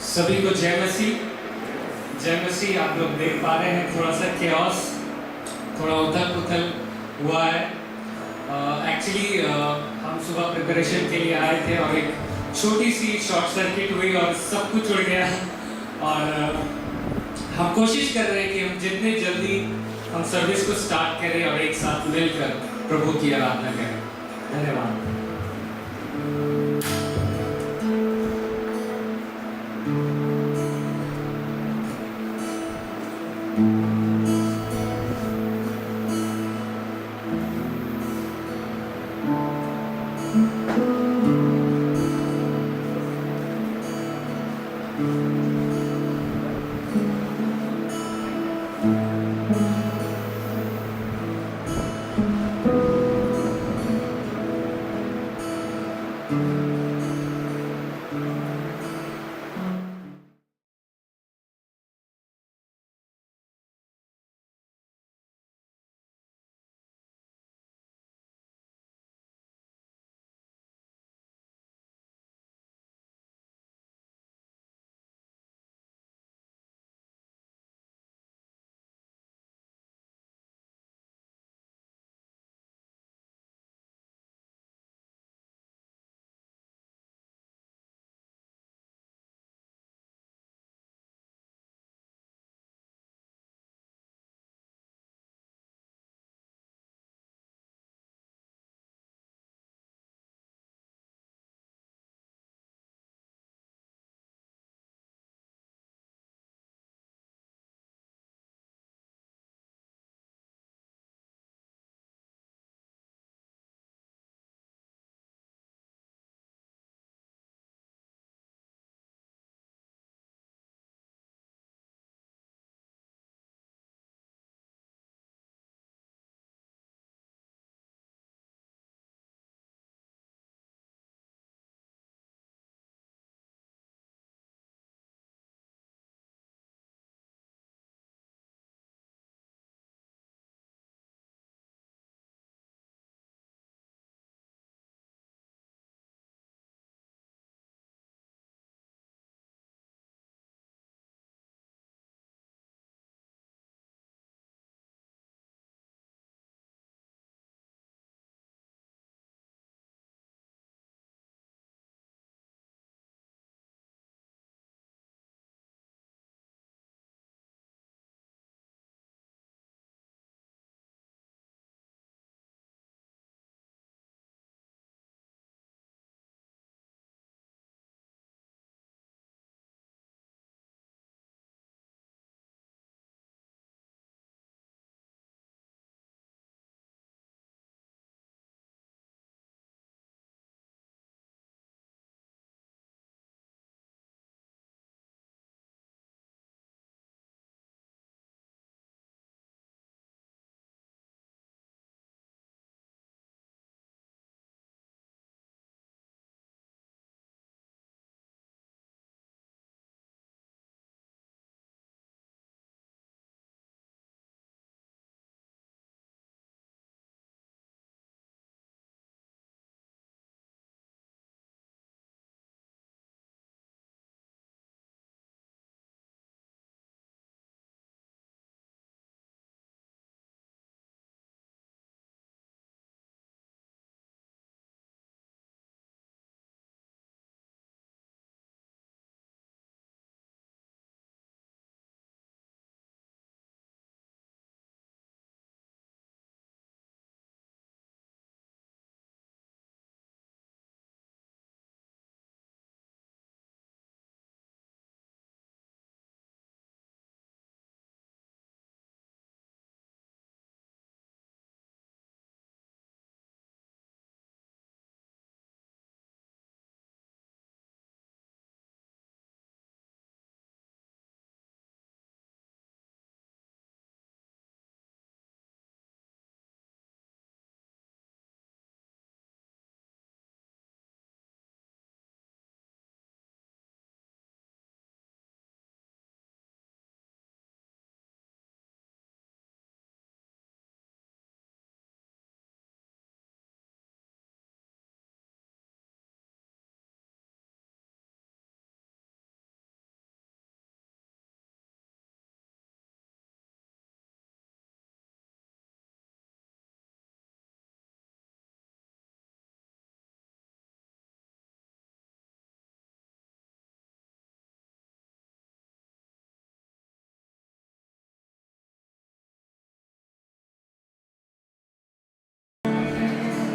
सभी को जय मसीह। जय मसीह। आप लोग देख पा रहे हैं थोड़ा सा केओस, थोड़ा उथल पुथल हुआ है। एक्चुअली हम सुबह प्रिपरेशन के लिए आए थे और एक छोटी सी शॉर्ट सर्किट हुई और सब कुछ उड़ गया। और हम कोशिश कर रहे हैं कि हम जितने जल्दी हम सर्विस को स्टार्ट करें और एक साथ मिलकर प्रभु की आराधना करें। धन्यवाद।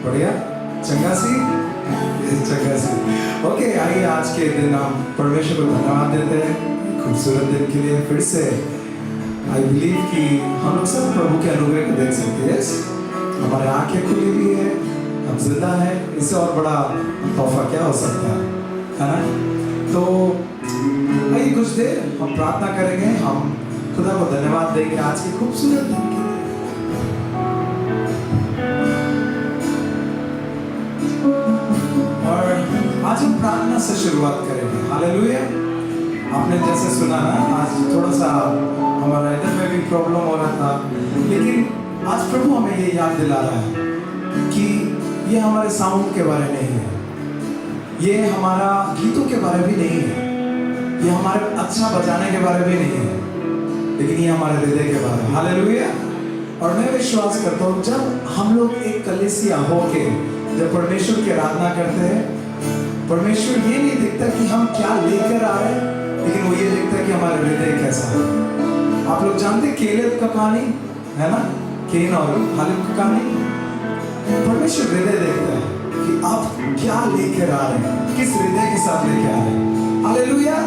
बढ़िया चंगा सी चंगा सी। ओके, आइए आज के दिन हम परमेश्वर को धन्यवाद देते हैं खूबसूरत दिन के लिए। फिर से आई बिलीव कि हम लोग सब प्रभु के अनुग्रह को देख सकते हैं। हमारे आंखें खुली हुई है, हम जिंदा हैं, इससे और बड़ा तोहफा क्या हो सकता है ना? तो आइए कुछ देर हम प्रार्थना करेंगे, हम खुदा को धन्यवाद देंगे आज के खूबसूरत दिन के लिए। और आज हम प्रार्थना से शुरुआत करेंगे। हालेलुया। आपने जैसे सुना ना, आज थोड़ा सा हमारा इधर में भी प्रॉब्लम हो रहा था, लेकिन आज प्रभु हमें ये याद दिला रहा है कि ये हमारे साउंड के बारे में नहीं है, ये हमारा गीतों के बारे में नहीं है, ये हमारे अच्छा बजाने के बारे में नहीं है, लेकिन ये हमारे हृदय के बारे में। हालेलुया। और मैं विश्वास करता हूँ जब हम लोग एक कलीसिया होके जब परमेश्वर की आराधना करते हैं, परमेश्वर ये नहीं देखता कि हम क्या लेकर आ रहे हैं, लेकिन वो ये देखता है कि हमारे हृदय कैसा है। आप लोग जानते केलेब का कहानी है ना, केन और हालेब की कहानी। परमेश्वर हृदय देखता है कि आप क्या लेकर आ रहे हैं, किस हृदय के साथ लेकर आ रहे हैं। हालेलुया,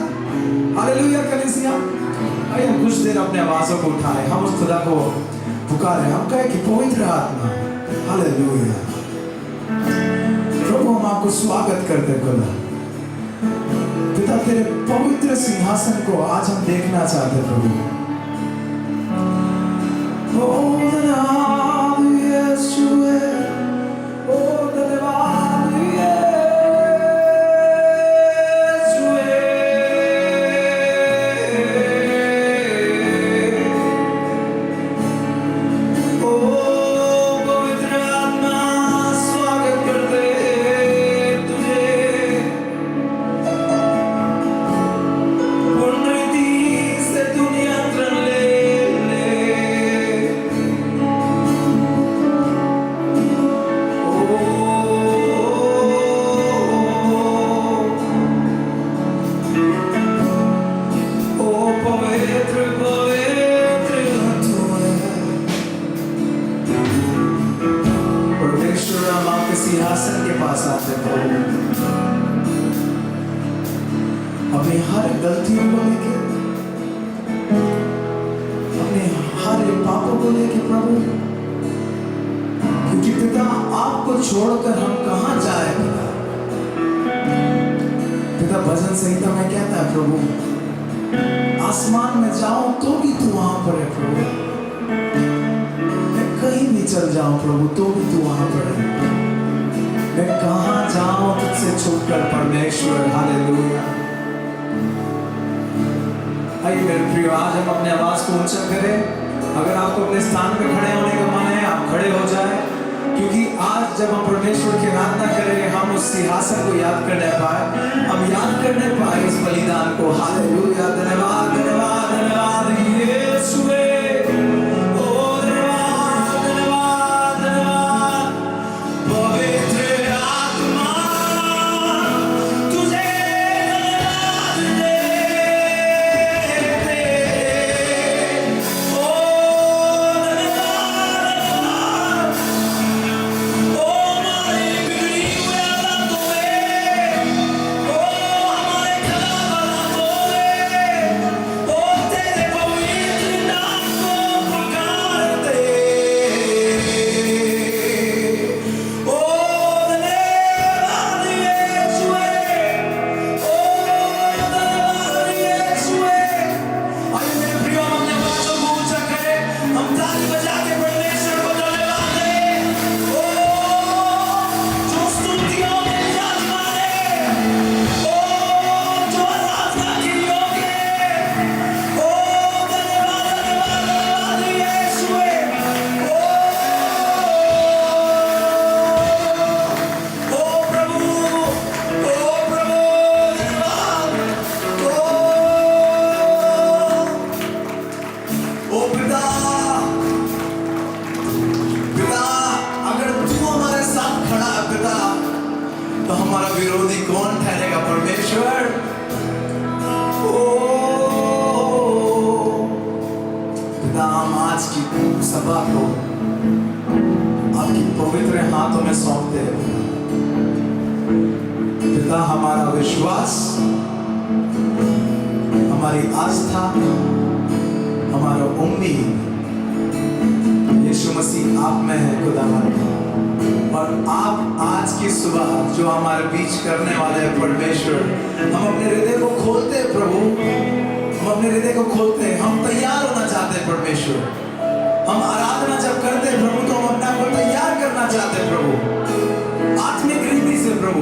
हालेलुया कलीसिया। आइए हम कुछ देर अपने आवाजों को उठाएं, हम उस खुदा को पुकारें, हम कहें कि पवित्र आत्मा। हालेलुया। प्रभु हम आपको स्वागत करते खुदा। पिता तेरे पवित्र सिंहासन को आज हम देखना चाहते प्रभु। ओ धन्यवाद यीशुए, ओ धन्यवाद यीशुए। ओ पवित्र आत्मा स्वागत करते तुझे। पुनरीति से तू नियंत्रण ले ले। ओ पवित्र पवित्र तू है। परमेश्वर हम आपके सिंहासन के पास आते प्रभु, अपनी हर गलतियों को लेके, अपने हर पापों को लेके प्रभु, क्योंकि पिता आपको छोड़कर हम कहां जाए पिता। पिता भजन संहिता में कहता है प्रभु, आसमान में जाऊं तो भी तू वहां पर है प्रभु, मैं कहीं भी चल जाऊं प्रभु तो भी तू वहां पर है। मैं कहां जाऊं तुझसे छुपकर परमेश्वर। हालेलुया। आइए मेरे प्रिय, आज हम अपने आवाज को ऊंचा करें। अगर आपको अपने स्थान पे खड़े होने का मन है, आप खड़े हो जाएं, क्योंकि आज जब हम परमेश्वर की आराधना करेंगे, हम उस सिंहासन को याद करने पाए, हम याद करने पाए इस बलिदान को। हालेलुया। धन्यवाद धन्यवाद धन्यवाद यीशुए। ओ धन्यवाद धन्यवाद धन्यवाद पवित्र आत्मा, तुझे धन्यवाद देते। ओ धन्यवाद। ओ हमारे बिगड़ी हुए हालातों में, ओ हमारे खराब हालातों में, ओ तेरे पवित्र नाम को पुकारते। ओ धन्यवाद यीशुए, ओ धन्यवाद यीशुए। आइए मेरे प्रिय, हम अपने आवाज़ों को ऊंचा करें, हम ताली बजा के परमेश्वर को धन्यवाद दें। ओ जो स्तुतियों में विराजमान है, ओ जो आराधना के योग्य है, ओ धन्यवाद धन्यवाद धन्यवाद यीशुए। ओ प्रभु, धन्यवाद। ओ पिता, पिता, अगर तू हमारे साथ खड़ा है पिता, तो हमारा विरोधी कौन ठहरेगा परमेश्वर। ओ पिता, हम आज की सभा को आपकी पवित्र हाथ हाथों में सौंपते हैं पिता। हमारा विश्वास, हमारी आस्था, हमारा उम्मीद यीशु मसीह आप में है खुदावन। और आप आज की सुबह जो हमारे बीच करने वाले हैं परमेश्वर, हम अपने हृदय को खोलते हैं प्रभु, हम अपने हृदय को खोलते हैं, हम तैयार होना चाहते हैं परमेश्वर। हम आराधना जब करते हैं प्रभु तो हम अपने आप को तैयार करना चाहते हैं प्रभु, आत्मिक रीति से प्रभु।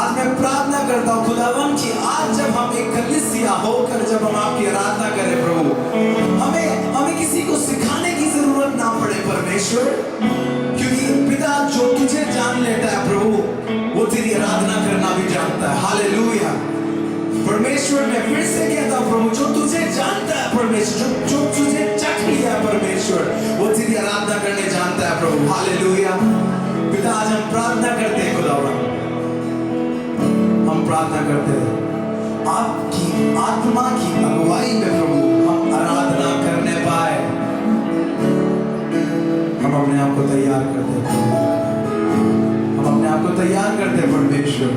आज मैं प्रार्थना करता हूँ खुदावन कि आज जब हम एक कलीसिया होकर जब हम आपकी आराधना करें प्रभु, हमें किसी को सिखाने की जरूरत ना पड़े परमेश्वर, क्योंकि पिता जो तुझे जान लेता है प्रभु वो तेरी आराधना करना भी जानता है। हालेलुया परमेश्वर, मैं फिर से कहता हूँ प्रभु, जो तुझे जानता है परमेश्वर, जो तुझे चख लिया है परमेश्वर, वो तेरी आराधना करने जानता है प्रभु। हालेलुया पिता, आज हम प्रार्थना करते हैं खुदावन, हम प्रार्थना करते हैं आपकी आत्मा की अगुवाई में प्रभु हम आराधना करने पाए। हम अपने आप को तैयार करते हैं प्रभु, हम अपने आप को तैयार करते हैं परमेश्वर।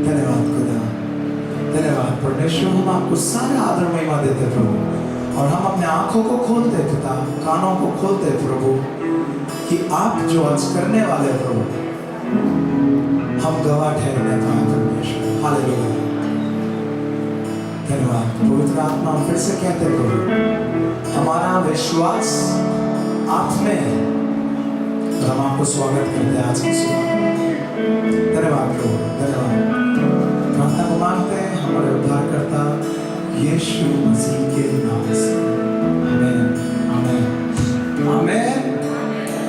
धन्यवाद खुदा, धन्यवाद परमेश्वर। हम आपको सारा आदर महिमा देते हैं प्रभु, और हम अपने आंखों को खोलते हैं पिता, कानों को खोलते हैं प्रभु, कि आप जो आज करने वाले हैं प्रभु हम गवाह ठहरने पाए परमेश्वर। हालेलुया धन्यवाद पवित्र आत्मा। हम फिर से कहते हैं प्रभु, हमारा विश्वास आप में है, तो हम आपको स्वागत करते हैं आज की सुबह। धन्यवाद प्रभु, धन्यवाद। प्रार्थना को मांगते हैं हमारे उद्धारकर्ता यीशु मसीह के नाम से, आमीन आमीन आमीन।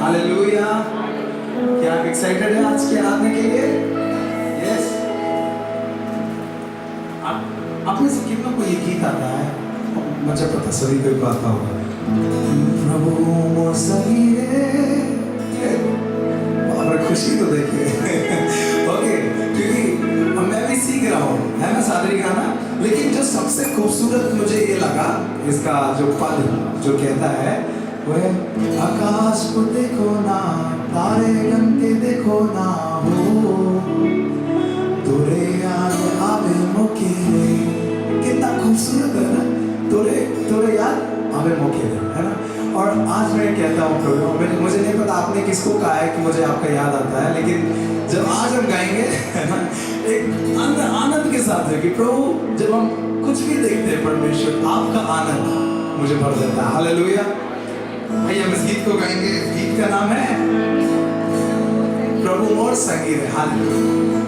हालेलुया। क्या आप एक्साइटेड हैं आज की आराधना के लिए? यस। आप में से कितनों को ये गीत आता है? मुझे पता सभी को आता होगा। प्रभु मोर सरीरे, और खुशी तो देखिए ओके, क्योंकि मैं भी सीख रहा हूँ, है ना सादरी गाना। लेकिन जो सबसे खूबसूरत मुझे ये लगा, इसका जो पद जो कहता है वो है, आकाश को देखो ना, तारे गनते देखो ना हो, तोरे याद आवे मौके रे। कितना खूबसूरत है ना, तोरे याद आवे मौके रे, है ना। और आज मैं कहता हूँ प्रभु, मुझे नहीं पता आपने किसको कहा है कि मुझे आपका याद आता है, लेकिन जब आज हम गाएंगे है ना, एक आनंद के साथ है कि प्रभु जब हम कुछ भी देखते हैं परमेश्वर, आपका आनंद मुझे भर देता है। हालेलुया। भाई हम इस गीत को गाएंगे, इस गीत का नाम है प्रभु मोर संगीत है। हालेलुया।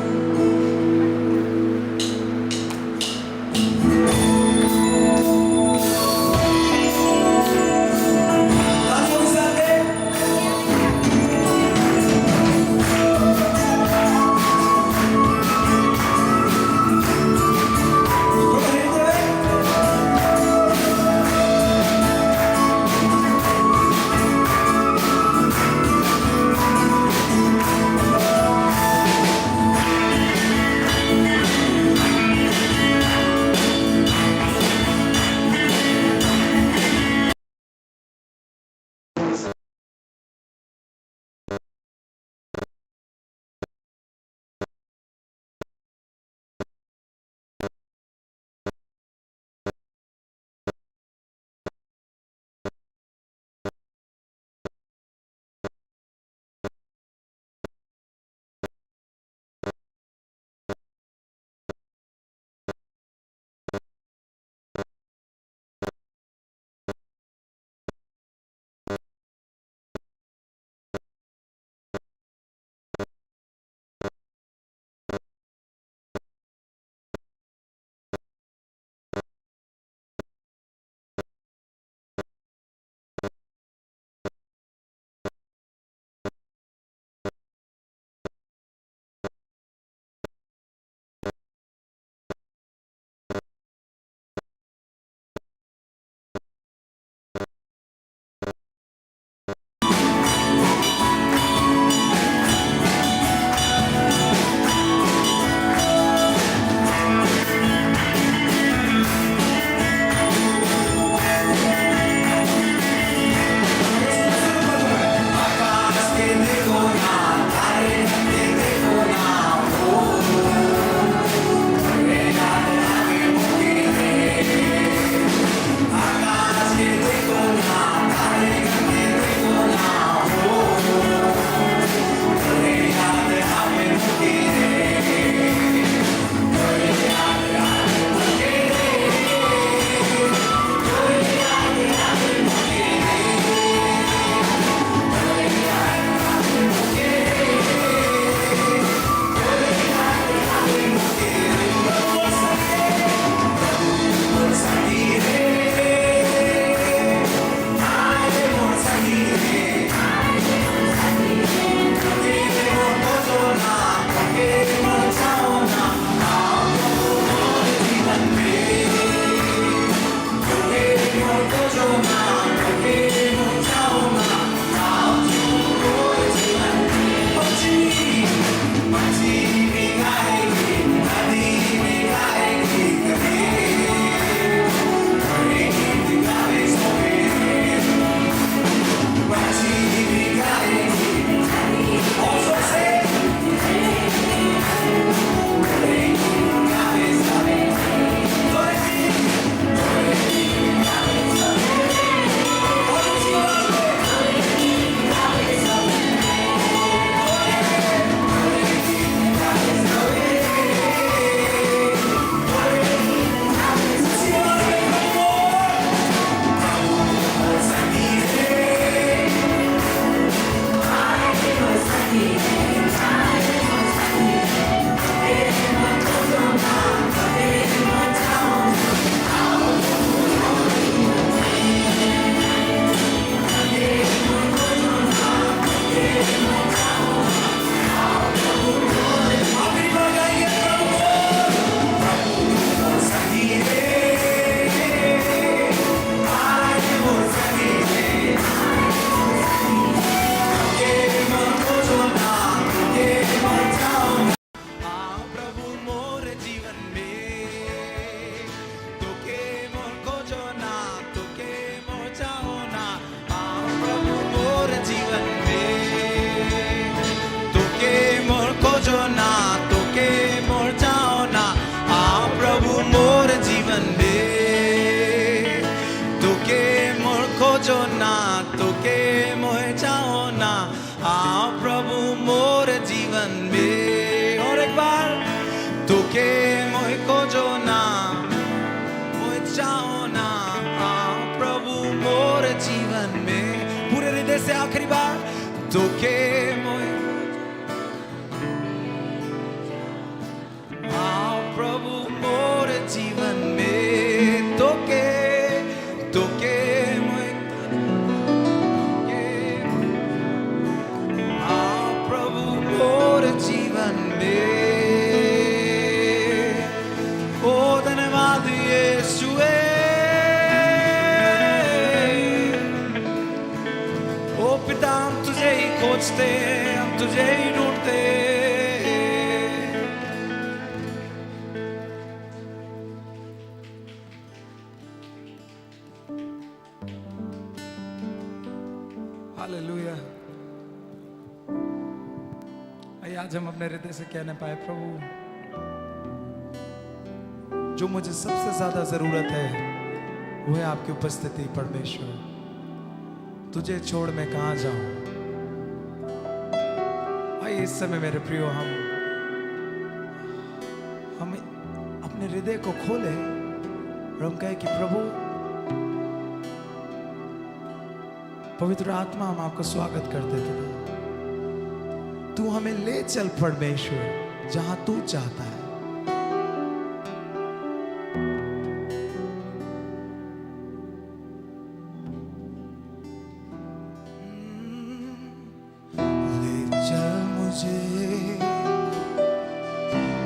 से आखिरी बार तोके मोय हाँ प्रभु मोर जीवन में तोके तोके मोय हाँ प्रभु मोर जीवन में ओ धन्यवाद यीशुए ओ पिता हम तुझे ही खोजते हम तुझे ही ढूंढते हालेलुया आइए आज हम अपने हृदय से कहने पाए प्रभु जो मुझे सबसे ज्यादा जरूरत है वो है आपकी उपस्थिति परमेश्वर तुझे छोड़ मैं कहां जाऊं आइए इस समय मेरे प्रियो हम अपने हृदय को खोले और हम कहें कि प्रभु पवित्र आत्मा हम आपका स्वागत करते थे तू हमें ले चल परमेश्वर जहां तू चाहता है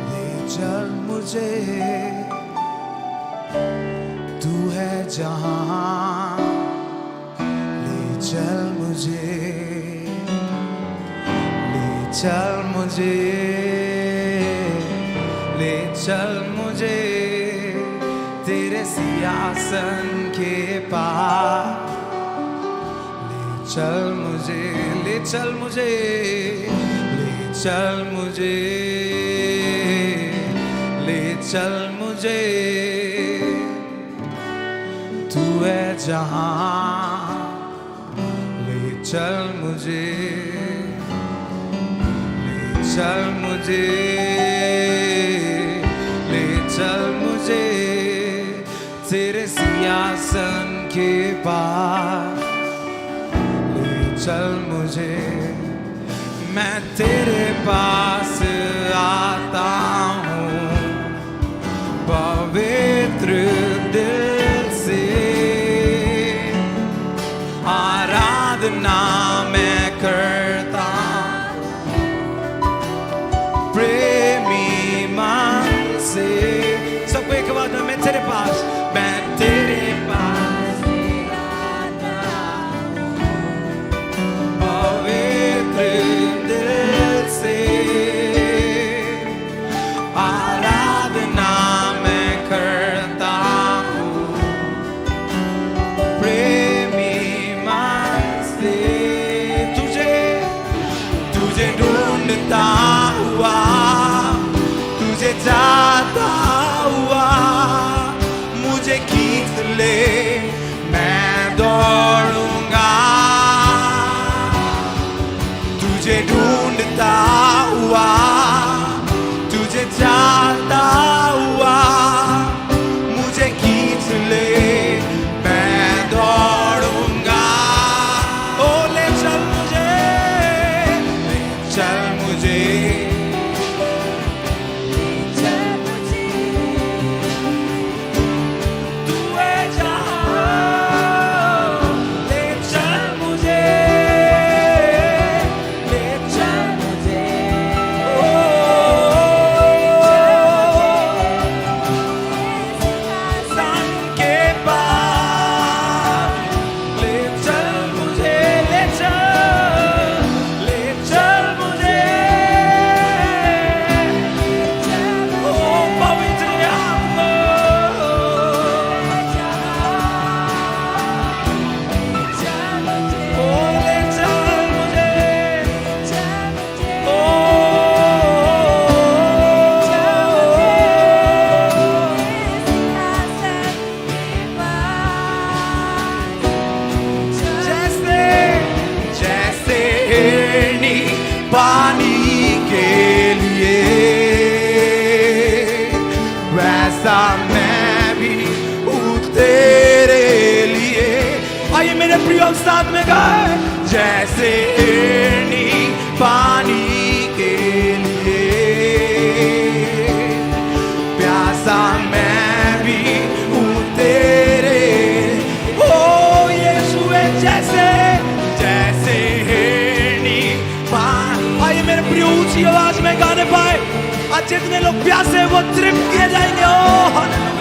ले चल मुझे तू है जहां चल मुझे ले चल मुझे तेरे सिंहासन के पास ले चल मुझे तू है जहां चल मुझे तेरे सिंहासन के पास ले चल मुझे मैं तेरे पास आता हूँ पवित्र दिल से आराधना मैं करता प्रेमी मन से सबको एक बात मैं तेरे पास पवित्र दिल से आराधना मैं करता हूँ प्रेमी तुझे ढूंढता हुआ तुझे जाता हुआ मुझे खींच ले मैं दौड़ूंगा तुझे ढूंढता हुआ तुझे जाता हुआ मुझे खींच ले मैं दौड़ूंगा ओ ले चल मुझे तू है जहां ले चल मुझे सन के पास ले चल मुझे पानी के लिए, वैसा मैं भी हूँ तेरे लिए। आइए मेरे प्रिय साथ में गाए, जैसे हिरनी पानी के लिए प्यासा मैं भी हूँ तेरे। ओ यीशु जैसे जैसे हिरनी पानी। आइए मेरे प्रिय ऊंची आवाज में गाने पाए, आज जितने लोग प्यासे वो तृप्त किए जाएंगे। ओ हालेलुया।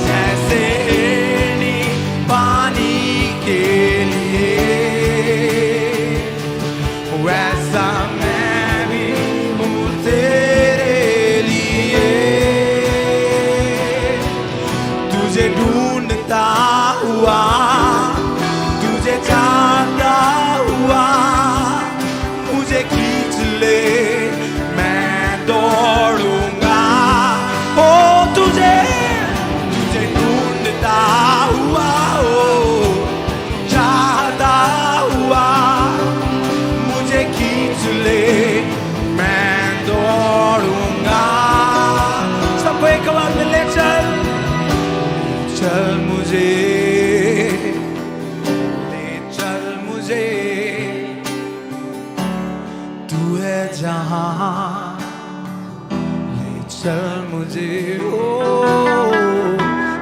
जैसे हिरनी पानी के लिए वैसा मैं भी हूँ तेरे लिए। तुझे ढूंढता हुआ, तुझे चाहता हुआ, मुझे खींच ले मैं दौड़ूंगा। ओ तुझे तुझे ढूंढता हुआ, ओ चाहता हुआ, मुझे खींच ले मैं दौड़ूंगा। सबको एक बार में ले चल, चल मुझे, ले चल मुझे, तू है जहां, ले चल मुझे, ओ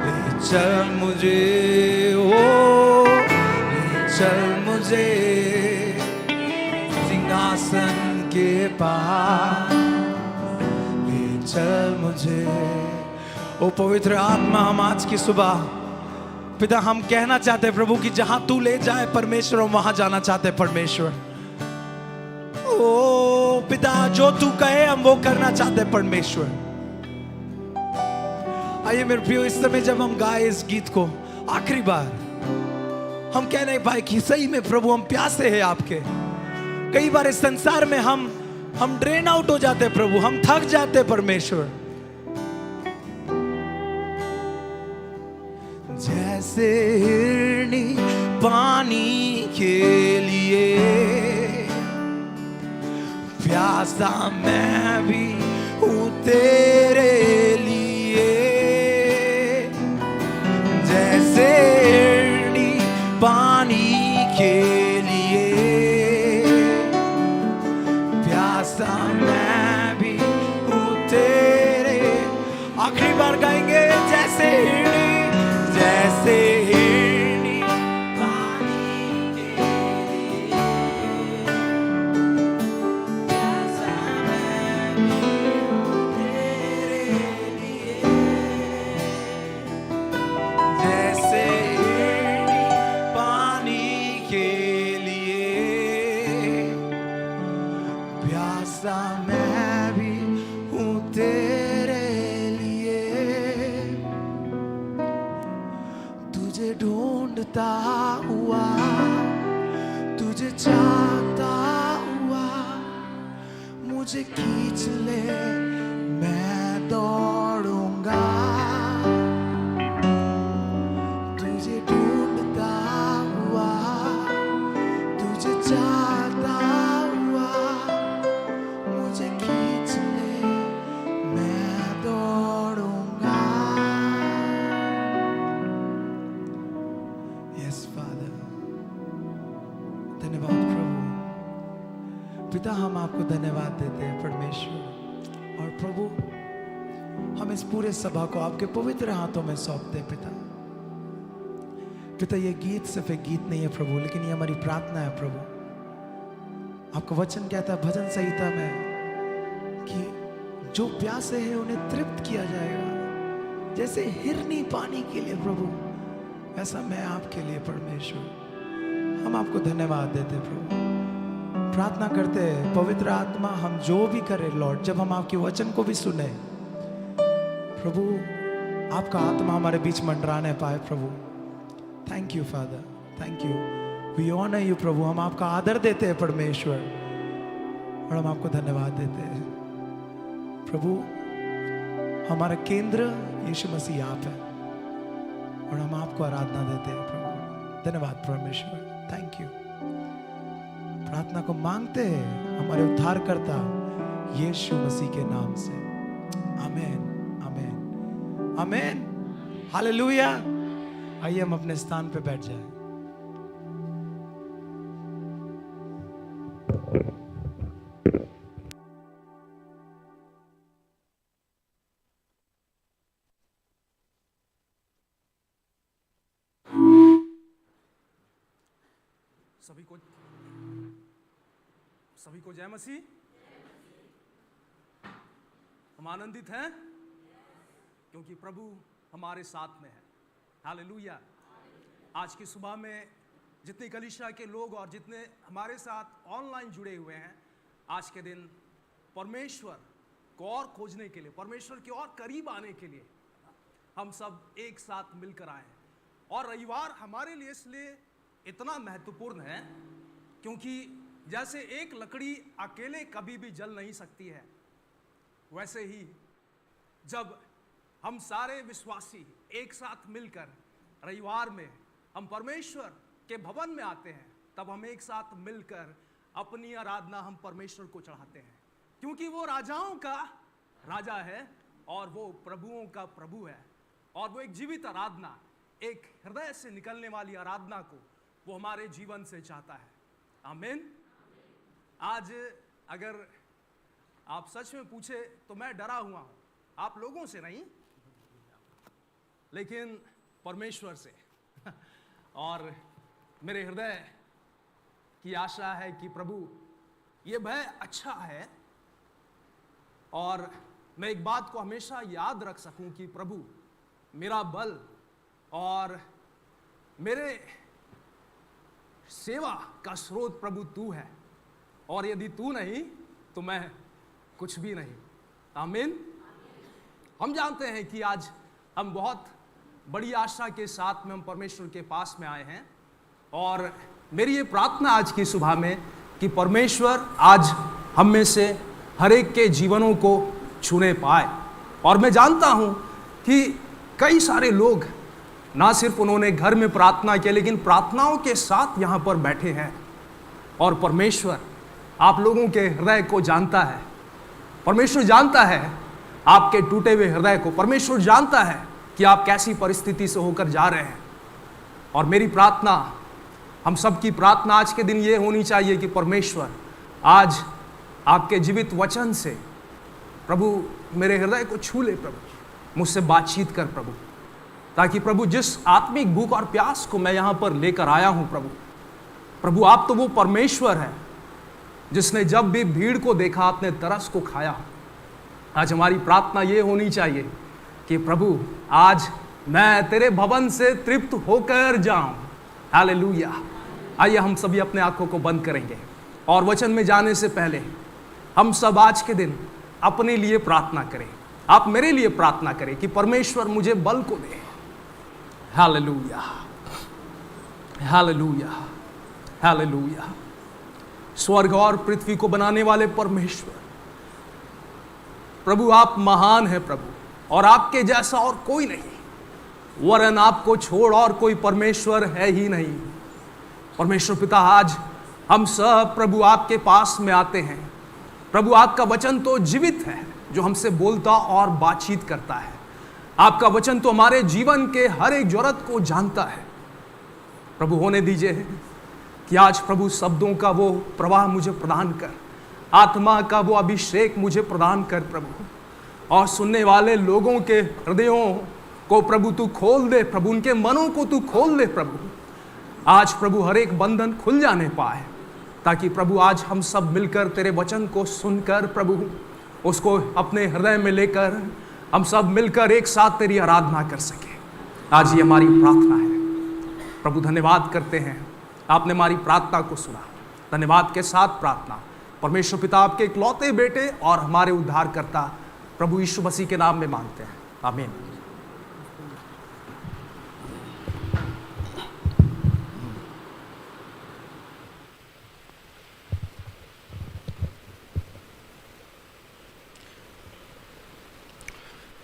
ले चल मुझे, ओ ले चल मुझे सिंहासन के पास, ले चल मुझे। ओ पवित्र आत्मा, हम आज की सुबह पिता हम कहना चाहते हैं प्रभु कि जहां तू ले जाए परमेश्वर, हम वहां जाना चाहते हैं परमेश्वर। ओ पिता जो तू कहे हम वो करना चाहते हैं परमेश्वर। आइए मेरे प्रियो, इस समय जब हम गाए इस गीत को आखिरी बार, हम कह नहीं पाए कि सही में प्रभु हम प्यासे हैं आपके। कई बार इस संसार में हम ड्रेन आउट हो जाते हैं प्रभु, हम थक जाते हैं परमेश्वर। जैसे हिरनी पानी के लिए प्यासा मैं भी हूँ तेरे लिए। जैसे हिरनी पानी के लिए प्यासा मैं भी हूँ तेरे। आखिरी बार गाएंगे, जैसे हिरनी, जैसे हिरनी पानी के लिए प्यासा मैं भी हूँ तेरे लिए। जैसे हिरनी पानी के लिए प्यासा मैं भी हूँ तेरे लिए। तुझे ढूंढता हुआ, तुझे चाहता हुआ, मुझे खींच ले मैं दौड़ूंगा। तुझे ढूंढता हुआ, तुझे चाहता हुआ, मुझे खींच ले मैं दौड़ूंगा। यस फादर, धन्यवाद प्रभु। पिता हम आपको धन्यवाद देते हैं परमेश्वर। और प्रभु हम इस पूरे सभा को आपके पवित्र हाथों में सौंपते हैं पिता। पिता ये गीत सिर्फ एक गीत नहीं है प्रभु, लेकिन ये हमारी प्रार्थना है प्रभु। आपका वचन कहता है भजन संहिता में कि जो प्यासे हैं उन्हें तृप्त किया जाएगा। जैसे हिरनी पानी के लिए प्रभु, ऐसा मैं आपके लिए परमेश्वर। हम आपको धन्यवाद देते हैं प्रभु। प्रार्थना करते हैं पवित्र आत्मा, हम जो भी करें लॉर्ड, जब हम आपके वचन को भी सुने प्रभु, आपका आत्मा हमारे बीच मंडराने पाए प्रभु। Thank you father, thank you, we honour you प्रभु। हम आपका आदर देते हैं परमेश्वर और हम आपको धन्यवाद देते हैं प्रभु। हमारा केंद्र यीशु मसीह आप है और हम आपको आराधना देते हैं प्रभु। धन्यवाद परमेश्वर, थैंक यू। प्रार्थना को मांगते हैं हमारे उद्धारकर्ता यीशु मसीह के नाम से, आमीन, आमीन, आमीन, हालेलुया। आइए हम अपने स्थान पे बैठ जाएं। सभी को जय मसीह। हम आनंदित हैं क्योंकि प्रभु हमारे साथ में है। हालेलुया। आज की सुबह में जितने कलीसिया के लोग और जितने हमारे साथ ऑनलाइन जुड़े हुए हैं, आज के दिन परमेश्वर को और खोजने के लिए, परमेश्वर के और करीब आने के लिए हम सब एक साथ मिलकर आए हैं। और रविवार हमारे लिए इसलिए इतना महत्वपूर्ण है क्योंकि जैसे एक लकड़ी अकेले कभी भी जल नहीं सकती है, वैसे ही जब हम सारे विश्वासी एक साथ मिलकर रविवार में हम परमेश्वर के भवन में आते हैं, तब हम एक साथ मिलकर अपनी आराधना हम परमेश्वर को चढ़ाते हैं, क्योंकि वो राजाओं का राजा है और वो प्रभुओं का प्रभु है। और वो एक जीवित आराधना, एक हृदय से निकलने वाली आराधना को वो हमारे जीवन से चाहता है। आमीन। आज अगर आप सच में पूछे तो मैं डरा हुआ हूं, आप लोगों से नहीं लेकिन परमेश्वर से। और मेरे हृदय की आशा है कि प्रभु ये भय अच्छा है और मैं एक बात को हमेशा याद रख सकूं कि प्रभु मेरा बल और मेरे सेवा का स्रोत प्रभु तू है, और यदि तू नहीं तो मैं कुछ भी नहीं। आमीन। हम जानते हैं कि आज हम बहुत बड़ी आशा के साथ में हम परमेश्वर के पास में आए हैं, और मेरी ये प्रार्थना आज की सुबह में कि परमेश्वर आज हम में से हर एक के जीवनों को छूने पाए। और मैं जानता हूं कि कई सारे लोग ना सिर्फ उन्होंने घर में प्रार्थना की, लेकिन प्रार्थनाओं के साथ यहाँ पर बैठे हैं, और परमेश्वर आप लोगों के हृदय को जानता है। परमेश्वर जानता है आपके टूटे हुए हृदय को। परमेश्वर जानता है कि आप कैसी परिस्थिति से होकर जा रहे हैं। और मेरी प्रार्थना, हम सबकी प्रार्थना आज के दिन ये होनी चाहिए कि परमेश्वर आज आपके जीवित वचन से प्रभु मेरे हृदय को छू ले, प्रभु मुझसे बातचीत कर प्रभु, ताकि प्रभु जिस आत्मिक भूख और प्यास को मैं यहाँ पर लेकर आया हूँ प्रभु आप तो वो परमेश्वर है जिसने जब भी भीड़ को देखा अपने तरस को खाया। आज हमारी प्रार्थना ये होनी चाहिए कि प्रभु आज मैं तेरे भवन से तृप्त होकर जाऊं। हालेलुया। आइए हम सभी अपने आंखों को बंद करेंगे और वचन में जाने से पहले हम सब आज के दिन अपने लिए प्रार्थना करें। आप मेरे लिए प्रार्थना करें कि परमेश्वर मुझे बल को दे। Hallelujah, hallelujah, hallelujah. स्वर्ग और पृथ्वी को बनाने वाले परमेश्वर प्रभु आप महान है प्रभु, और आपके जैसा और कोई नहीं, वरन आपको छोड़ और कोई परमेश्वर है ही नहीं। परमेश्वर पिता आज हम सब प्रभु आपके पास में आते हैं। प्रभु आपका वचन तो जीवित है जो हमसे बोलता और बातचीत करता है। आपका वचन तो हमारे जीवन के हर एक जरूरत को जानता है। प्रभु होने दीजिए कि आज प्रभु शब्दों का वो प्रवाह मुझे प्रदान कर, आत्मा का वो अभिषेक मुझे प्रदान कर प्रभु, और सुनने वाले लोगों के हृदयों को प्रभु तू खोल दे प्रभु, उनके मनों को तू खोल दे प्रभु। आज प्रभु हर एक बंधन खुल जाने पाए, ताकि प्रभु आज हम सब मिलकर तेरे वचन को सुनकर प्रभु उसको अपने हृदय में लेकर हम सब मिलकर एक साथ तेरी आराधना कर सके। आज ये हमारी प्रार्थना है प्रभु। धन्यवाद करते हैं, आपने हमारी प्रार्थना को सुना। धन्यवाद के साथ प्रार्थना परमेश्वर पिता आपके इकलौते बेटे और हमारे उद्धारकर्ता प्रभु यीशु मसीह के नाम में मांगते हैं। आमीन।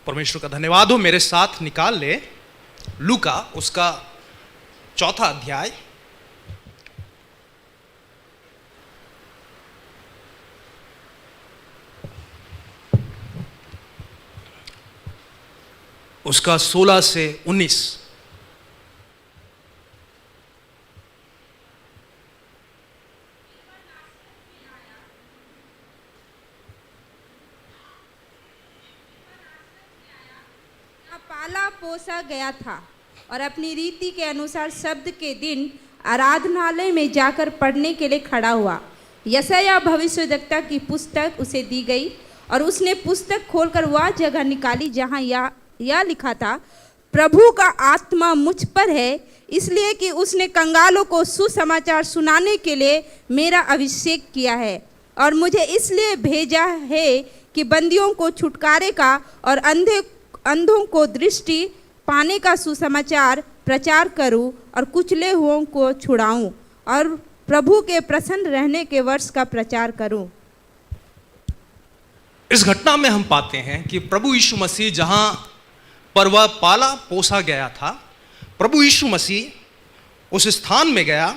परमेश्वर का धन्यवाद हो। मेरे साथ निकाल ले लूका उसका 4 अध्याय, उसका 16 से 19। पोसा गया था और अपनी रीति के अनुसार शब्द के दिन आराधनालय में जाकर पढ़ने के लिए खड़ा हुआ। यशायाह भविष्यद्वक्ता की पुस्तक उसे दी गई और उसने पुस्तक खोलकर वह जगह निकाली जहाँ यह लिखा था, प्रभु का आत्मा मुझ पर है, इसलिए कि उसने कंगालों को सुसमाचार सुनाने के लिए मेरा अभिषेक किया है और मुझे इसलिए भेजा है कि बंदियों को छुटकारे का और अंधों को दृष्टि पाने का सुसमाचार प्रचार करूं और कुचले हुओं को छुड़ाऊं और प्रभु के प्रसन्न रहने के वर्ष का प्रचार करूं। इस घटना में हम पाते हैं कि प्रभु यीशु मसीह जहां पर वह पाला पोसा गया था, प्रभु यीशु मसीह उस स्थान में गया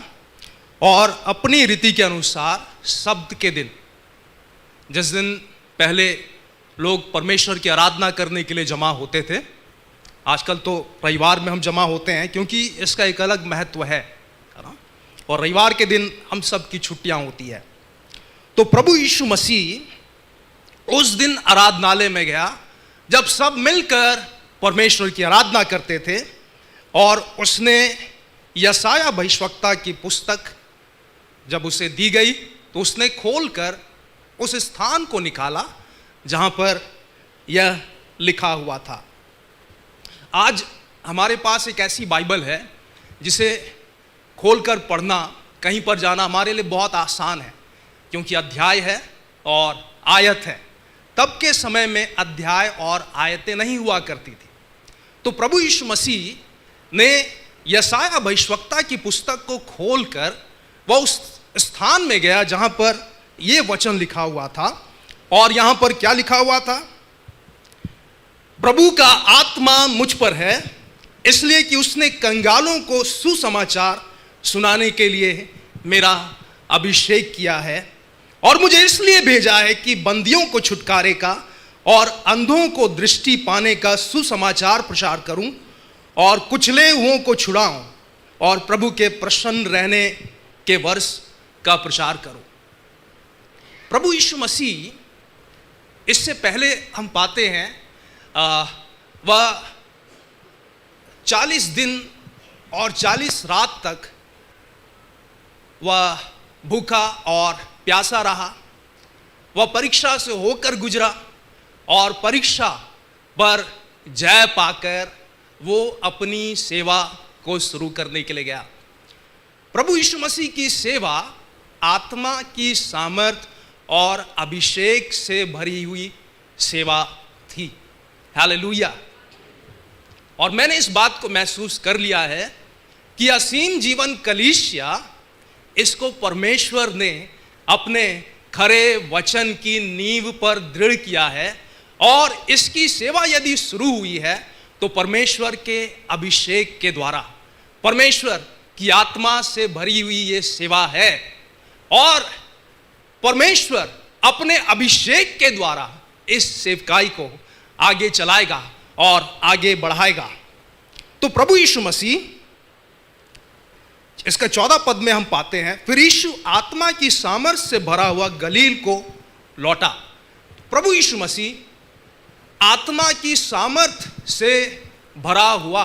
और अपनी रीति के अनुसार शब्द के दिन, जिस दिन पहले लोग परमेश्वर की आराधना करने के लिए जमा होते थे, आजकल तो रविवार में हम जमा होते हैं क्योंकि इसका एक अलग महत्व है ना, और रविवार के दिन हम सब की छुट्टियां होती है। तो प्रभु यीशु मसीह उस दिन आराधनालय में गया जब सब मिलकर परमेश्वर की आराधना करते थे, और उसने यशायाह भविष्यद्वक्ता की पुस्तक जब उसे दी गई तो उसने खोलकर उस स्थान को निकाला जहां पर यह लिखा हुआ था। आज हमारे पास एक ऐसी बाइबल है जिसे खोलकर पढ़ना, कहीं पर जाना हमारे लिए बहुत आसान है क्योंकि अध्याय है और आयत है। तब के समय में अध्याय और आयतें नहीं हुआ करती थी। तो प्रभु यीशु मसीह ने यशायाह भविष्यद्वक्ता की पुस्तक को खोलकर वह उस स्थान में गया जहां पर यह वचन लिखा हुआ था, और यहां पर क्या लिखा हुआ था? प्रभु का आत्मा मुझ पर है, इसलिए कि उसने कंगालों को सुसमाचार सुनाने के लिए मेरा अभिषेक किया है, और मुझे इसलिए भेजा है कि बंदियों को छुटकारे का और अंधों को दृष्टि पाने का सुसमाचार प्रचार करूं और कुचले हुओं को छुड़ाऊं और प्रभु के प्रसन्न रहने के वर्ष का प्रचार करूं। प्रभु यीशु मसीह, इससे पहले हम पाते हैं वह 40 दिन और 40 रात तक वह भूखा और प्यासा रहा। वह परीक्षा से होकर गुजरा और परीक्षा पर जय पाकर वो अपनी सेवा को शुरू करने के लिए गया। प्रभु यीशु मसीह की सेवा आत्मा की सामर्थ और अभिषेक से भरी हुई सेवा थी। हालेलुया। और मैंने इस बात को महसूस कर लिया है कि असीम जीवन कलीसिया, इसको परमेश्वर ने अपने खरे वचन की नींव पर दृढ़ किया है, और इसकी सेवा यदि शुरू हुई है तो परमेश्वर के अभिषेक के द्वारा, परमेश्वर की आत्मा से भरी हुई ये सेवा है, और परमेश्वर अपने अभिषेक के द्वारा इस सेवकाई को आगे चलाएगा और आगे बढ़ाएगा। तो प्रभु यीशु मसीह, इसका 14 पद में हम पाते हैं, फिर यीशु आत्मा की सामर्थ से भरा हुआ गलील को लौटा। प्रभु यीशु मसीह आत्मा की सामर्थ से भरा हुआ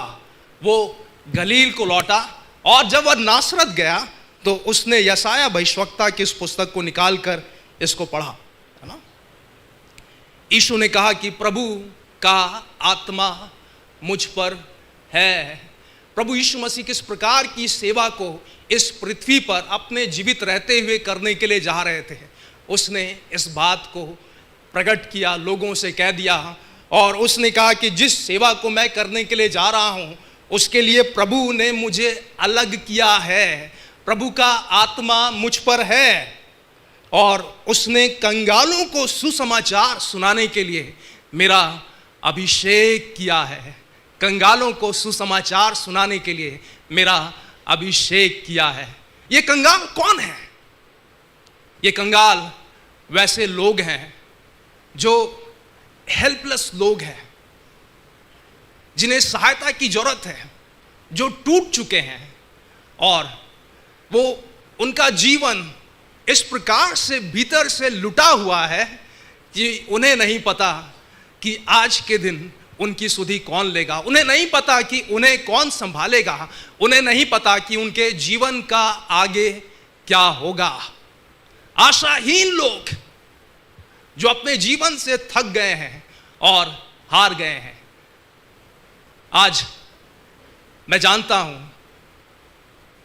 वो गलील को लौटा, और जब वह नासरत गया तो उसने यशायाह भविष्यद्वक्ता की इस पुस्तक को निकालकर इसको पढ़ा, है ना। यीशु ने कहा कि प्रभु का आत्मा मुझ पर है। प्रभु यीशु मसीह किस प्रकार की सेवा को इस पृथ्वी पर अपने जीवित रहते हुए करने के लिए जा रहे थे, उसने इस बात को प्रकट किया, लोगों से कह दिया, और उसने कहा कि जिस सेवा को मैं करने के लिए जा रहा हूं उसके लिए प्रभु ने मुझे अलग किया है। प्रभु का आत्मा मुझ पर है, और उसने कंगालों को सुसमाचार सुनाने के लिए मेरा अभिषेक किया है। कंगालों को सुसमाचार सुनाने के लिए मेरा अभिषेक किया है। ये कंगाल कौन है? ये कंगाल वैसे लोग हैं जो हेल्पलेस लोग हैं, जिन्हें सहायता की जरूरत है, जो टूट चुके हैं, और वो उनका जीवन इस प्रकार से भीतर से लुटा हुआ है कि उन्हें नहीं पता कि आज के दिन उनकी सुधि कौन लेगा, उन्हें नहीं पता कि उन्हें कौन संभालेगा, उन्हें नहीं पता कि उनके जीवन का आगे क्या होगा। आशाहीन लोग जो अपने जीवन से थक गए हैं और हार गए हैं, आज मैं जानता हूं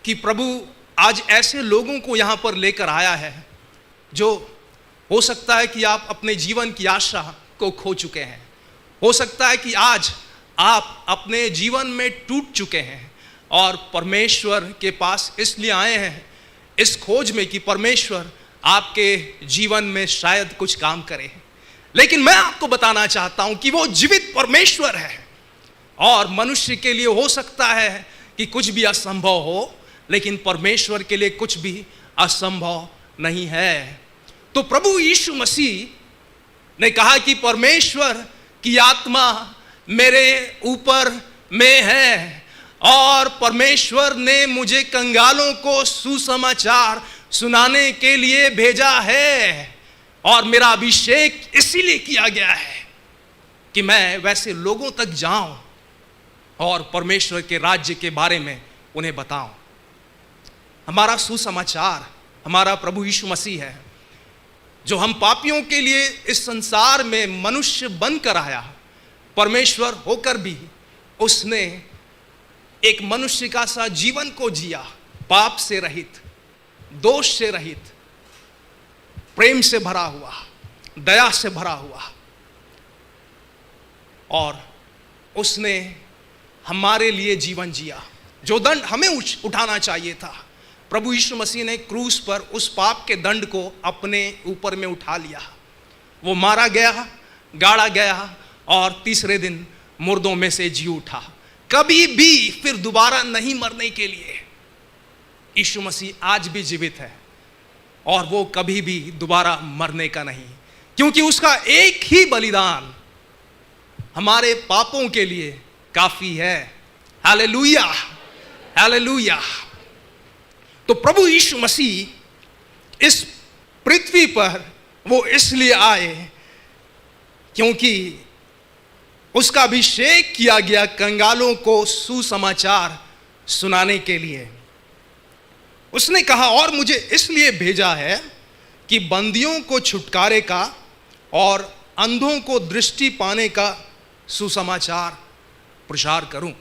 कि प्रभु आज ऐसे लोगों को यहां पर लेकर आया है जो हो सकता है कि आप अपने जीवन की आशा को खो चुके हैं। हो सकता है कि आज आप अपने जीवन में टूट चुके हैं और परमेश्वर के पास इसलिए आए हैं इस खोज में कि परमेश्वर आपके जीवन में शायद कुछ काम करे। लेकिन मैं आपको बताना चाहता हूं कि वो जीवित परमेश्वर है और मनुष्य के लिए हो सकता है कि कुछ भी असंभव हो, लेकिन परमेश्वर के लिए कुछ भी असंभव नहीं है। तो प्रभु यीशु मसीह ने कहा कि परमेश्वर की आत्मा मेरे ऊपर में है और परमेश्वर ने मुझे कंगालों को सुसमाचार सुनाने के लिए भेजा है और मेरा अभिषेक इसीलिए किया गया है कि मैं वैसे लोगों तक जाऊं और परमेश्वर के राज्य के बारे में उन्हें बताऊं। हमारा सुसमाचार हमारा प्रभु यीशु मसीह है जो हम पापियों के लिए इस संसार में मनुष्य बनकर आया। परमेश्वर होकर भी उसने एक मनुष्य का सा जीवन को जिया, पाप से रहित, दोष से रहित, प्रेम से भरा हुआ, दया से भरा हुआ, और उसने हमारे लिए जीवन जिया। जो दंड हमें उठाना चाहिए था, प्रभु यीशु मसीह ने क्रूस पर उस पाप के दंड को अपने ऊपर में उठा लिया। वो मारा गया, गाड़ा गया और तीसरे दिन मुर्दों में से जी उठा, कभी भी फिर दोबारा नहीं मरने के लिए। यीशु मसीह आज भी जीवित है और वो कभी भी दोबारा मरने का नहीं, क्योंकि उसका एक ही बलिदान हमारे पापों के लिए काफी है। Hallelujah, hallelujah. तो प्रभु यीशु मसीह इस पृथ्वी पर वो इसलिए आए क्योंकि उसका अभिषेक किया गया कंगालों को सुसमाचार सुनाने के लिए। उसने कहा और मुझे इसलिए भेजा है कि बंदियों को छुटकारे का और अंधों को दृष्टि पाने का सुसमाचार प्रचार करूं।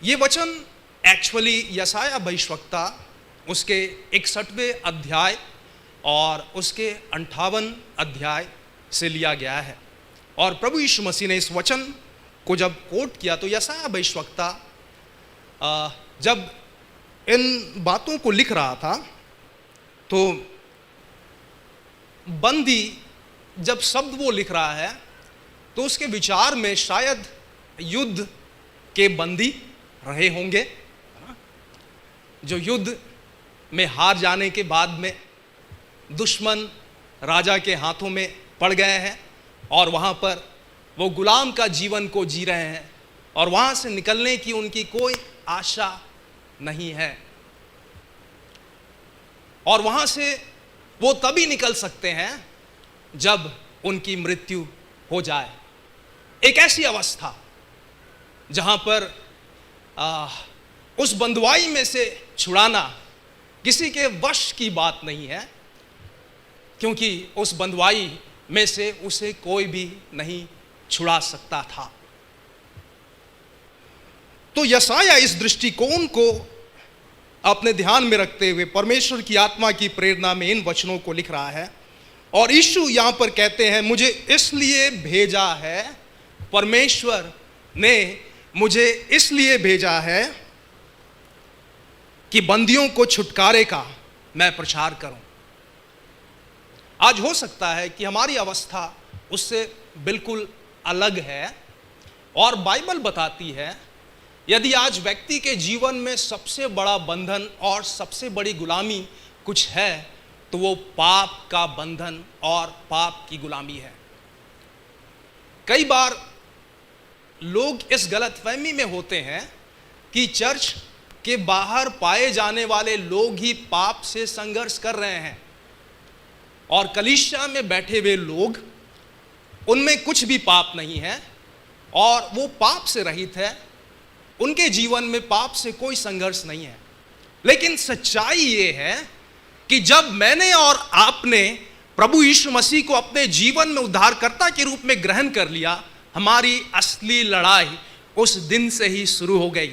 ये वचन एक्चुअली यशाया भविष्यवक्ता उसके 61वें अध्याय और उसके 58 अध्याय से लिया गया है। और प्रभु यीशु मसीह ने इस वचन को जब कोट किया तो यशाया भविष्यवक्ता जब इन बातों को लिख रहा था तो बंदी जब शब्द वो लिख रहा है तो उसके विचार में शायद युद्ध के बंदी रहे होंगे, जो युद्ध में हार जाने के बाद में दुश्मन राजा के हाथों में पड़ गए हैं और वहाँ पर वो गुलाम का जीवन को जी रहे हैं और वहाँ से निकलने की उनकी कोई आशा नहीं है। और वहाँ से वो तभी निकल सकते हैं जब उनकी मृत्यु हो जाए। एक ऐसी अवस्था जहाँ पर उस बंधुआई में से छुड़ाना किसी के वश की बात नहीं है, क्योंकि उस बंधुआई में से उसे कोई भी नहीं छुड़ा सकता था। तो यशाया इस दृष्टिकोण को अपने ध्यान में रखते हुए परमेश्वर की आत्मा की प्रेरणा में इन वचनों को लिख रहा है। और यीशु यहां पर कहते हैं मुझे इसलिए भेजा है, परमेश्वर ने मुझे इसलिए भेजा है कि बंदियों को छुटकारे का मैं प्रचार करूं। आज हो सकता है कि हमारी अवस्था उससे बिल्कुल अलग है और बाइबल बताती है यदि आज व्यक्ति के जीवन में सबसे बड़ा बंधन और सबसे बड़ी गुलामी कुछ है तो वो पाप का बंधन और पाप की गुलामी है। कई बार लोग इस गलतफहमी में होते हैं कि चर्च के बाहर पाए जाने वाले लोग ही पाप से संघर्ष कर रहे हैं और कलीसिया में बैठे हुए लोग उनमें कुछ भी पाप नहीं है और वो पाप से रहित है, उनके जीवन में पाप से कोई संघर्ष नहीं है। लेकिन सच्चाई ये है कि जब मैंने और आपने प्रभु यीशु मसीह को अपने जीवन में उद्धारकर्ता के रूप में ग्रहण कर लिया, हमारी असली लड़ाई उस दिन से ही शुरू हो गई।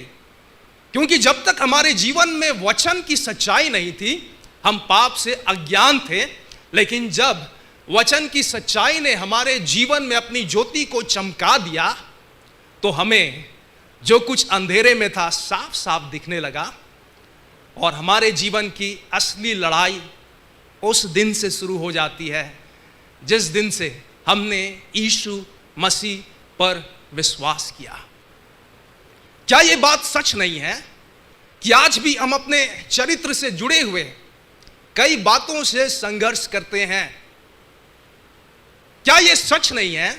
क्योंकि जब तक हमारे जीवन में वचन की सच्चाई नहीं थी, हम पाप से अज्ञान थे। लेकिन जब वचन की सच्चाई ने हमारे जीवन में अपनी ज्योति को चमका दिया, तो हमें जो कुछ अंधेरे में था साफ साफ दिखने लगा। और हमारे जीवन की असली लड़ाई उस दिन से शुरू हो जाती है जिस दिन से हमने यीशु मसीह पर विश्वास किया। क्या ये बात सच नहीं है कि आज भी हम अपने चरित्र से जुड़े हुए कई बातों से संघर्ष करते हैं? क्या ये सच नहीं है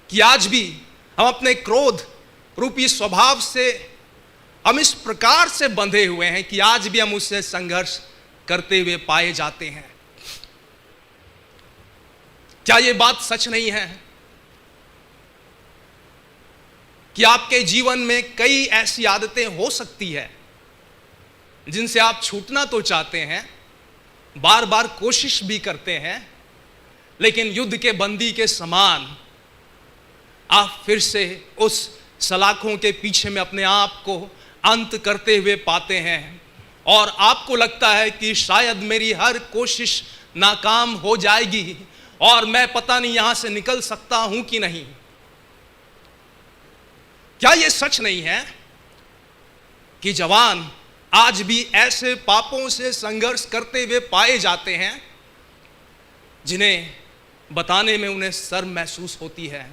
कि आज भी हम अपने क्रोध रूपी स्वभाव से हम इस प्रकार से बंधे हुए हैं कि आज भी हम उससे संघर्ष करते हुए पाए जाते हैं? क्या ये बात सच नहीं है कि आपके जीवन में कई ऐसी आदतें हो सकती है जिनसे आप छूटना तो चाहते हैं, बार बार कोशिश भी करते हैं, लेकिन युद्ध के बंदी के समान आप फिर से उस सलाखों के पीछे में अपने आप को अंत करते हुए पाते हैं और आपको लगता है कि शायद मेरी हर कोशिश नाकाम हो जाएगी और मैं पता नहीं यहां से निकल सकता हूं कि नहीं। क्या यह सच नहीं है कि जवान आज भी ऐसे पापों से संघर्ष करते हुए पाए जाते हैं जिन्हें बताने में उन्हें शर्म महसूस होती है?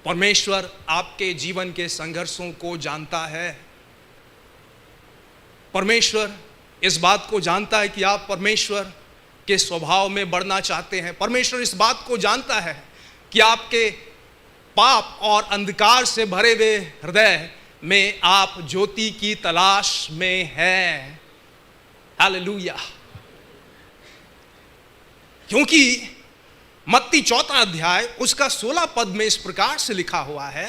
परमेश्वर आपके जीवन के संघर्षों को जानता है। परमेश्वर इस बात को जानता है कि आप परमेश्वर के स्वभाव में बढ़ना चाहते हैं। परमेश्वर इस बात को जानता है कि आपके पाप और अंधकार से भरे हुए हृदय में आप ज्योति की तलाश में हैं। हालेलुया। क्योंकि मत्ती 4 अध्याय उसका 16 पद में इस प्रकार से लिखा हुआ है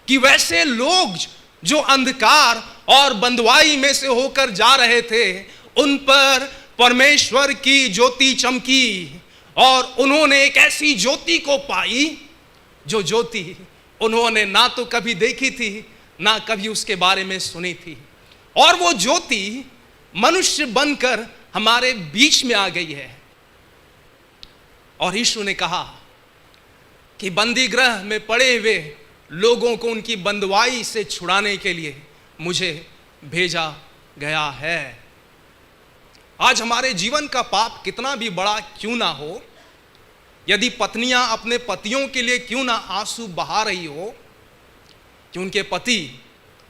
कि वैसे लोग जो अंधकार और बंधुआई में से होकर जा रहे थे, उन पर परमेश्वर की ज्योति चमकी और उन्होंने एक ऐसी ज्योति को पाई जो ज्योति उन्होंने ना तो कभी देखी थी, ना कभी उसके बारे में सुनी थी। और वो ज्योति मनुष्य बनकर हमारे बीच में आ गई है। और यीशु ने कहा कि बंदी गृह में पड़े हुए लोगों को उनकी बंधुआई से छुड़ाने के लिए मुझे भेजा गया है। आज हमारे जीवन का पाप कितना भी बड़ा क्यों ना हो, यदि पत्नियां अपने पतियों के लिए क्यों ना आंसू बहा रही हो कि उनके पति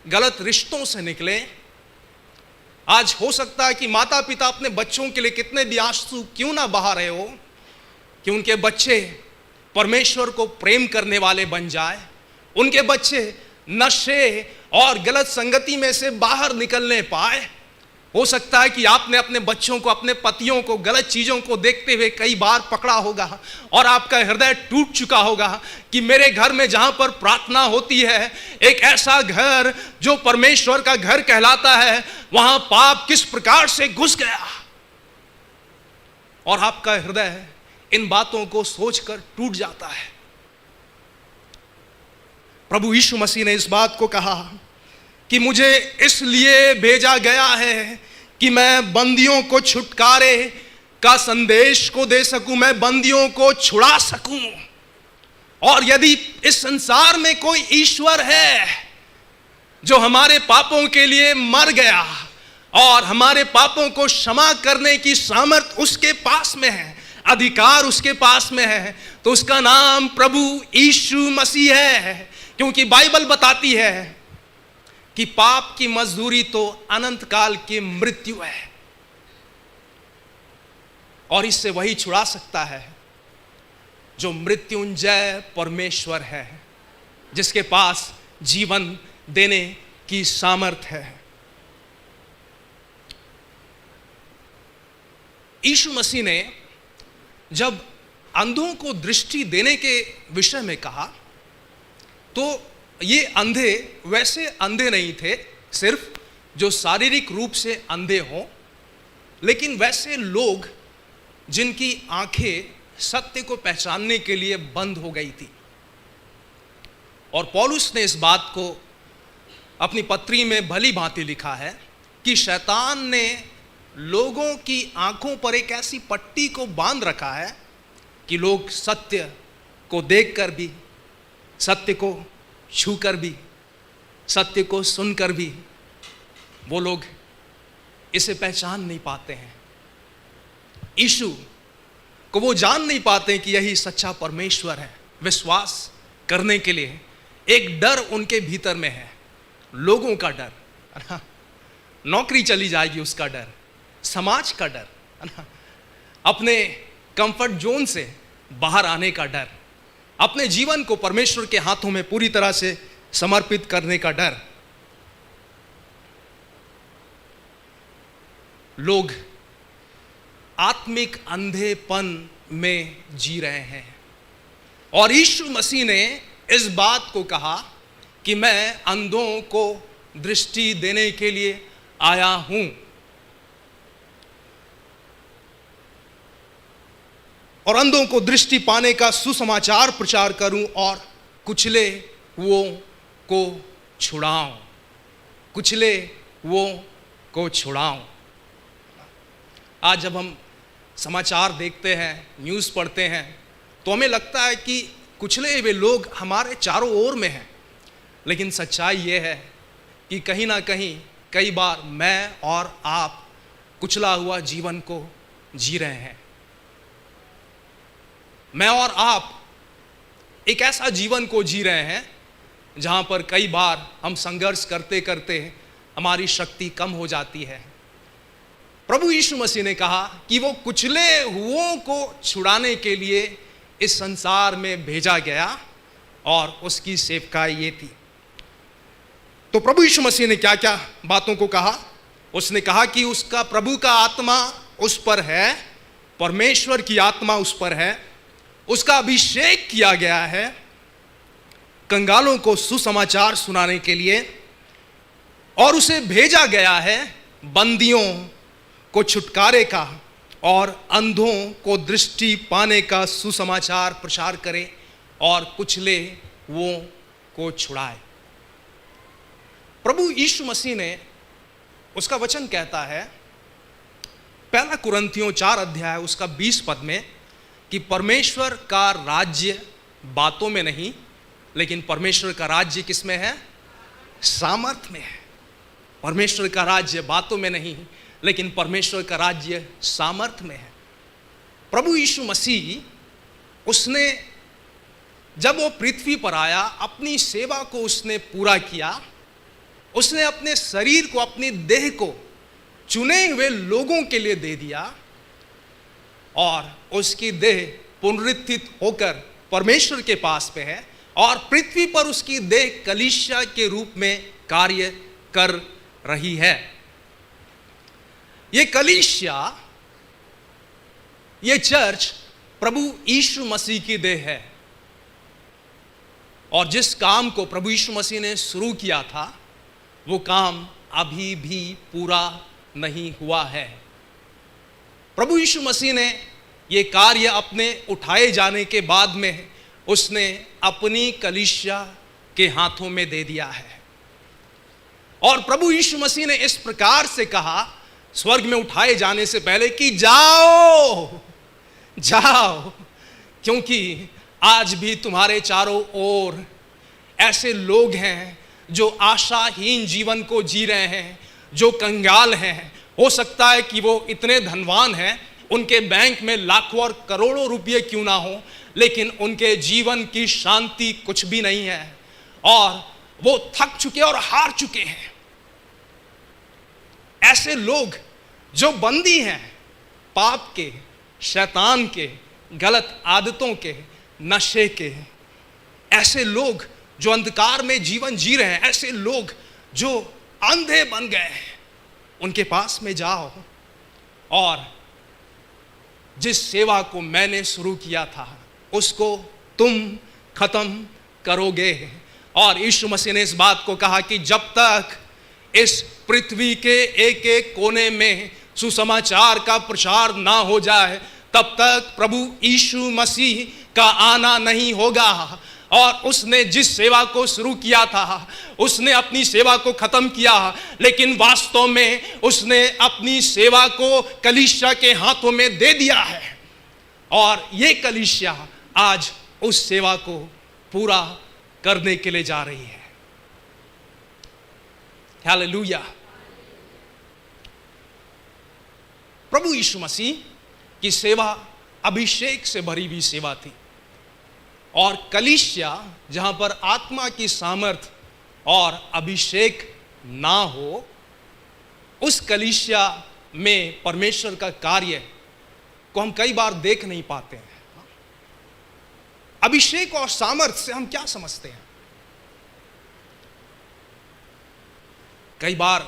गलत रिश्तों से निकले, आज हो सकता है कि माता पिता अपने बच्चों के लिए कितने भी आंसू क्यों ना बहा रहे हो कि उनके बच्चे परमेश्वर को प्रेम करने वाले बन जाए, उनके बच्चे नशे और गलत संगति में से बाहर निकलने पाए। हो सकता है कि आपने अपने बच्चों को, अपने पतियों को गलत चीज़ों को देखते हुए कई बार पकड़ा होगा और आपका हृदय टूट चुका होगा कि मेरे घर में जहाँ पर प्रार्थना होती है, एक ऐसा घर जो परमेश्वर का घर कहलाता है, वहाँ पाप किस प्रकार से घुस गया। और आपका हृदय इन बातों को सोचकर टूट जाता है। प्रभु यीशु मसीह ने इस बात को कहा कि मुझे इसलिए भेजा गया है कि मैं बंदियों को छुटकारे का संदेश को दे सकूं, मैं बंदियों को छुड़ा सकूं। और यदि इस संसार में कोई ईश्वर है जो हमारे पापों के लिए मर गया और हमारे पापों को क्षमा करने की सामर्थ उसके पास में है, अधिकार उसके पास में है, तो उसका नाम प्रभु यीशु मसीह है। क्योंकि बाइबल बताती है कि पाप की मजदूरी तो अनंत काल की मृत्यु है, और इससे वही छुड़ा सकता है जो मृत्युंजय परमेश्वर है, जिसके पास जीवन देने की सामर्थ है। यीशु मसीह ने जब अंधों को दृष्टि देने के विषय में कहा, तो ये अंधे वैसे अंधे नहीं थे सिर्फ जो शारीरिक रूप से अंधे हों, लेकिन वैसे लोग जिनकी आंखें सत्य को पहचानने के लिए बंद हो गई थी। और पौलुस ने इस बात को अपनी पत्री में भली भांति लिखा है कि शैतान ने लोगों की आंखों पर एक ऐसी पट्टी को बांध रखा है कि लोग सत्य को देखकर भी, सत्य को छूकर भी, सत्य को सुनकर भी वो लोग इसे पहचान नहीं पाते हैं। यीशु को वो जान नहीं पाते कि यही सच्चा परमेश्वर है। विश्वास करने के लिए एक डर उनके भीतर में है, लोगों का डर, है ना? नौकरी चली जाएगी उसका डर, समाज का डर, है ना? अपने कंफर्ट जोन से बाहर आने का डर, अपने जीवन को परमेश्वर के हाथों में पूरी तरह से समर्पित करने का डर। लोग आत्मिक अंधेपन में जी रहे हैं और यीशु मसीह ने इस बात को कहा कि मैं अंधों को दृष्टि देने के लिए आया हूं। और अंधों को दृष्टि पाने का सुसमाचार प्रचार करूं और कुचले वो को छुड़ाऊं, कुचले वो को छुड़ाऊं। आज जब हम समाचार देखते हैं, न्यूज़ पढ़ते हैं, तो हमें लगता है कि कुचले हुए लोग हमारे चारों ओर में हैं, लेकिन सच्चाई ये है कि कहीं ना कहीं कई बार मैं और आप कुचला हुआ जीवन को जी रहे हैं। मैं और आप एक ऐसा जीवन को जी रहे हैं जहां पर कई बार हम संघर्ष करते करते हमारी शक्ति कम हो जाती है। प्रभु यीशु मसीह ने कहा कि वो कुचले हुओं को छुड़ाने के लिए इस संसार में भेजा गया और उसकी सेवकाई ये थी। तो प्रभु यीशु मसीह ने क्या क्या बातों को कहा? उसने कहा कि उसका प्रभु का आत्मा उस पर है, परमेश्वर की आत्मा उस पर है, उसका अभिषेक किया गया है कंगालों को सुसमाचार सुनाने के लिए, और उसे भेजा गया है बंदियों को छुटकारे का और अंधों को दृष्टि पाने का सुसमाचार प्रचार करे और कुचले वो को छुड़ाए। प्रभु यीशु मसीह ने, उसका वचन कहता है पहला कुरिन्थियों 4 अध्याय उसका 20 पद में कि परमेश्वर का राज्य बातों में नहीं, लेकिन परमेश्वर का राज्य किस में है? सामर्थ्य में है। परमेश्वर का राज्य बातों में नहीं, लेकिन परमेश्वर का राज्य सामर्थ्य में है। प्रभु यीशु मसीह, उसने जब वो पृथ्वी पर आया, अपनी सेवा को उसने पूरा किया। उसने अपने शरीर को, अपनी देह को चुने हुए लोगों के लिए दे दिया और उसकी देह पुनरुत्थित होकर परमेश्वर के पास पे है और पृथ्वी पर उसकी देह कलीसिया के रूप में कार्य कर रही है। ये कलीसिया, ये चर्च प्रभु यीशु मसीह की देह है और जिस काम को प्रभु यीशु मसीह ने शुरू किया था वो काम अभी भी पूरा नहीं हुआ है। प्रभु यीशु मसीह ने ये कार्य अपने उठाए जाने के बाद में उसने अपनी कलीसिया के हाथों में दे दिया है। और प्रभु यीशु मसीह ने इस प्रकार से कहा स्वर्ग में उठाए जाने से पहले कि जाओ जाओ, क्योंकि आज भी तुम्हारे चारों ओर ऐसे लोग हैं जो आशाहीन जीवन को जी रहे हैं, जो कंगाल हैं। हो सकता है कि वो इतने धनवान हैं, उनके बैंक में लाखों और करोड़ों रुपये क्यों ना हो, लेकिन उनके जीवन की शांति कुछ भी नहीं है और वो थक चुके और हार चुके हैं। ऐसे लोग जो बंदी हैं पाप के, शैतान के, गलत आदतों के, नशे के, ऐसे लोग जो अंधकार में जीवन जी रहे हैं, ऐसे लोग जो अंधे बन गए हैं, उनके पास में जाओ और जिस सेवा को मैंने शुरू किया था उसको तुम खत्म करोगे। और यीशु मसीह ने इस बात को कहा कि जब तक इस पृथ्वी के एक एक कोने में सुसमाचार का प्रचार ना हो जाए तब तक प्रभु यीशु मसीह का आना नहीं होगा। और उसने जिस सेवा को शुरू किया था उसने अपनी सेवा को खत्म किया, लेकिन वास्तव में उसने अपनी सेवा को कलीसिया के हाथों में दे दिया है। और ये कलीसिया आज उस सेवा को पूरा करने के लिए जा रही है। हालेलुया। प्रभु यीशु मसीह की सेवा अभिषेक से भरी हुई सेवा थी, और कलीसिया जहां पर आत्मा की सामर्थ और अभिषेक ना हो, उस कलीसिया में परमेश्वर का कार्य को हम कई बार देख नहीं पाते हैं। अभिषेक और सामर्थ से हम क्या समझते हैं? कई बार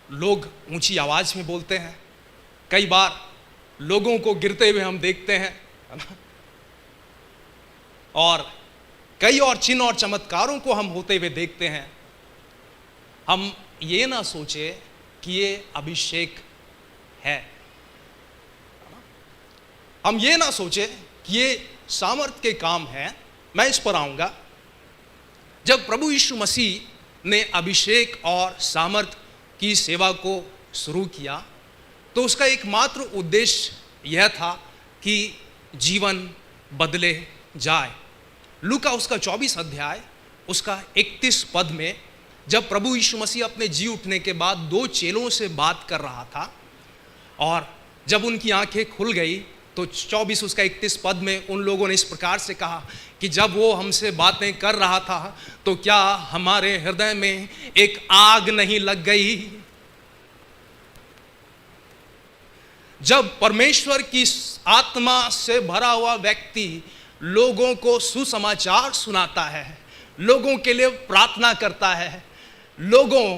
लोग ऊंची आवाज में बोलते हैं, कई बार लोगों को गिरते हुए हम देखते हैं, है ना? और कई और चिन्ह और चमत्कारों को हम होते हुए देखते हैं। हम ये ना सोचे कि ये अभिषेक है, हम ये ना सोचे कि ये सामर्थ के काम है। मैं इस पर आऊंगा। जब प्रभु यीशु मसीह ने अभिषेक और सामर्थ की सेवा को शुरू किया तो उसका एकमात्र उद्देश्य यह था कि जीवन बदले जाए। लूका उसका 24 अध्याय उसका 31 पद में जब प्रभु यीशु मसीह अपने जी उठने के बाद 2 चेलों से बात कर रहा था और जब उनकी आंखें खुल गई तो 24 उसका 31 पद में उन लोगों ने इस प्रकार से कहा कि जब वो हमसे बातें कर रहा था तो क्या हमारे हृदय में एक आग नहीं लग गई? जब परमेश्वर की आत्मा से भरा हुआ व्यक्ति लोगों को सुसमाचार सुनाता है, लोगों के लिए प्रार्थना करता है, लोगों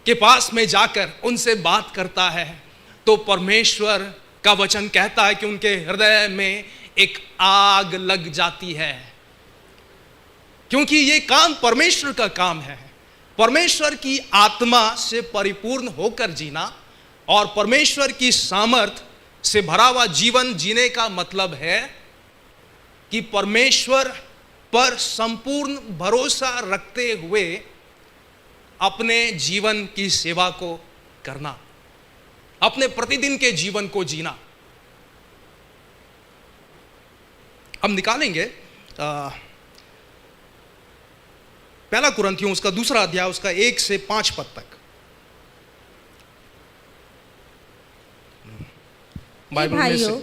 के पास में जाकर उनसे बात करता है, तो परमेश्वर का वचन कहता है कि उनके हृदय में एक आग लग जाती है, क्योंकि ये काम परमेश्वर का काम है। परमेश्वर की आत्मा से परिपूर्ण होकर जीना और परमेश्वर की सामर्थ से भरा हुआ जीवन जीने का मतलब है कि परमेश्वर पर संपूर्ण भरोसा रखते हुए अपने जीवन की सेवा को करना, अपने प्रतिदिन के जीवन को जीना। हम निकालेंगे पहला कुरिन्थियों उसका 2 अध्याय उसका 1 से 5 पद तक। भाइयों,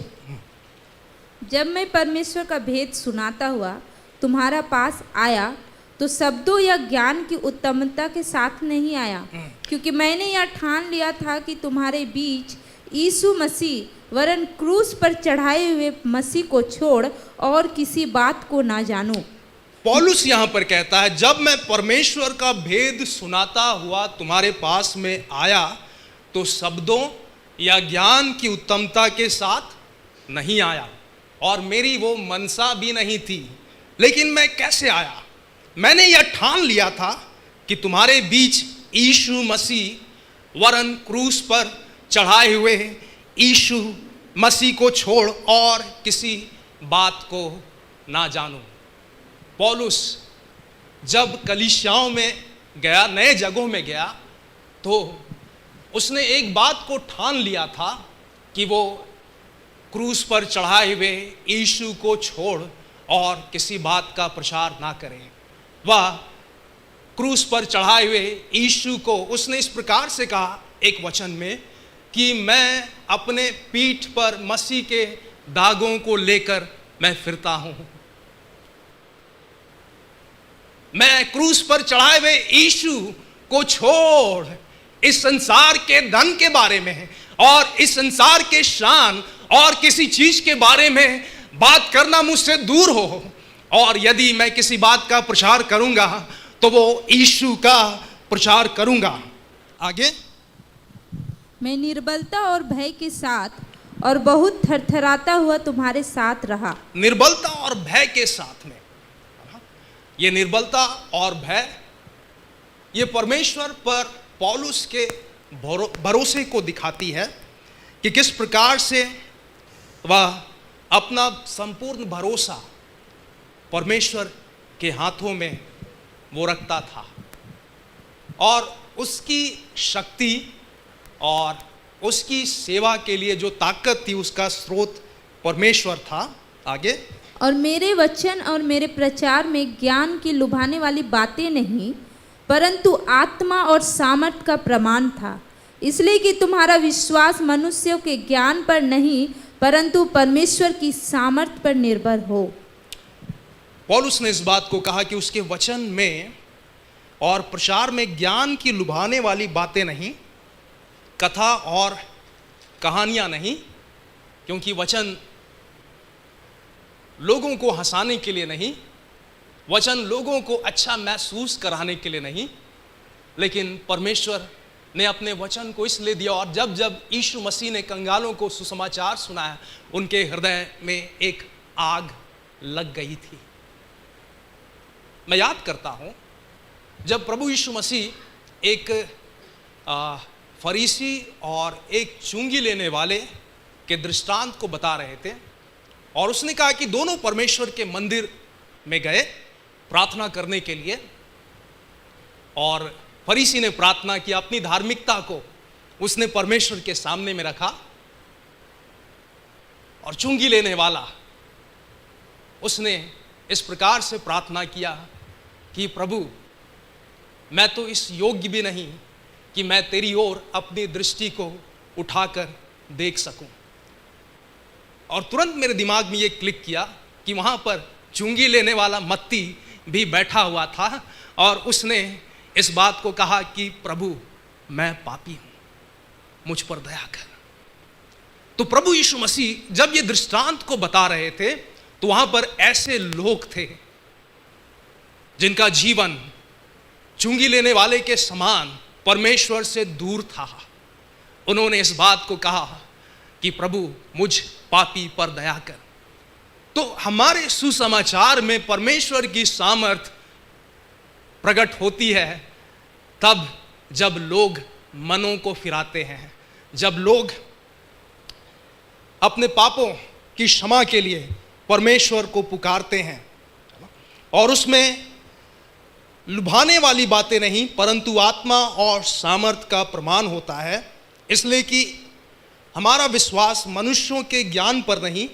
जब मैं परमेश्वर का भेद सुनाता हुआ तुम्हारा पास आया तो शब्दों या ज्ञान की उत्तमता के साथ नहीं आया, क्योंकि मैंने यह ठान लिया था कि तुम्हारे बीच यीशु मसीह वरन क्रूस पर चढ़ाए हुए मसीह को छोड़ और किसी बात को ना जानूं। पौलुस यहां पर कहता है जब मैं परमेश्वर का भेद सुनाता हुआ तुम्हारे पास में आया तो शब्दों या ज्ञान की उत्तमता के साथ नहीं आया, और मेरी वो मनसा भी नहीं थी। लेकिन मैं कैसे आया? मैंने यह ठान लिया था कि तुम्हारे बीच यीशु मसीह वरन क्रूस पर चढ़ाए हुए यीशु मसीह को छोड़ और किसी बात को ना जानूं। पौलुस जब कलीसियाओं में गया, नए जगहों में गया, तो उसने एक बात को ठान लिया था कि वो क्रूस पर चढ़ाए हुए यीशु को छोड़ और किसी बात का प्रचार ना करें। वह क्रूस पर चढ़ाए हुए यीशु को उसने इस प्रकार से कहा एक वचन में कि मैं अपने पीठ पर मसीह के दागों को लेकर मैं फिरता हूं। मैं क्रूस पर चढ़ाए हुए यीशु को छोड़ इस संसार के धन के बारे में और इस संसार के शान और किसी चीज के बारे में बात करना मुझसे दूर हो, और यदि मैं किसी बात का प्रचार करूंगा तो वो यीशु का प्रचार करूंगा। आगे, मैं निर्बलता और भय के साथ और बहुत थरथराता हुआ तुम्हारे साथ रहा। निर्बलता और भय के साथ में, ये निर्बलता और भय ये परमेश्वर पर पौलुस के भरोसे को दिखाती है कि किस प्रकार से वह अपना संपूर्ण भरोसा परमेश्वर के हाथों में वो रखता था और उसकी शक्ति और उसकी सेवा के लिए जो ताकत थी उसका स्रोत परमेश्वर था। आगे, और मेरे वचन और मेरे प्रचार में ज्ञान की लुभाने वाली बातें नहीं, परंतु आत्मा और सामर्थ का प्रमाण था, इसलिए कि तुम्हारा विश्वास मनुष्यों के ज्ञान पर नहीं परंतु परमेश्वर की सामर्थ पर निर्भर हो। पौलुस ने इस बात को कहा कि उसके वचन में और प्रचार में ज्ञान की लुभाने वाली बातें नहीं, कथा और कहानियां नहीं, क्योंकि वचन लोगों को हंसाने के लिए नहीं, वचन लोगों को अच्छा महसूस कराने के लिए नहीं, लेकिन परमेश्वर ने अपने वचन को इसलिए दिया। और जब जब यीशु मसीह ने कंगालों को सुसमाचार सुनाया, उनके हृदय में एक आग लग गई थी। मैं याद करता हूं जब प्रभु यीशु मसीह एक फरीसी और एक चुंगी लेने वाले के दृष्टांत को बता रहे थे और उसने कहा कि दोनों परमेश्वर के मंदिर में गए प्रार्थना करने के लिए और फरीसी ने प्रार्थना की, अपनी धार्मिकता को उसने परमेश्वर के सामने में रखा और चुंगी लेने वाला उसने इस प्रकार से प्रार्थना किया कि प्रभु मैं तो इस योग्य भी नहीं कि मैं तेरी ओर अपनी दृष्टि को उठाकर देख सकूं। और तुरंत मेरे दिमाग में ये क्लिक किया कि वहां पर चुंगी लेने वाला मत्ती भी बैठा हुआ था और उसने इस बात को कहा कि प्रभु मैं पापी हूं, मुझ पर दया कर। तो प्रभु यीशु मसीह जब ये दृष्टांत को बता रहे थे तो वहां पर ऐसे लोग थे जिनका जीवन चुंगी लेने वाले के समान परमेश्वर से दूर था। उन्होंने इस बात को कहा कि प्रभु मुझ पापी पर दया कर। तो हमारे सुसमाचार में परमेश्वर की सामर्थ प्रकट होती है तब जब लोग मनों को फिराते हैं, जब लोग अपने पापों की क्षमा के लिए परमेश्वर को पुकारते हैं और उसमें लुभाने वाली बातें नहीं परंतु आत्मा और सामर्थ का प्रमाण होता है। इसलिए कि हमारा विश्वास मनुष्यों के ज्ञान पर नहीं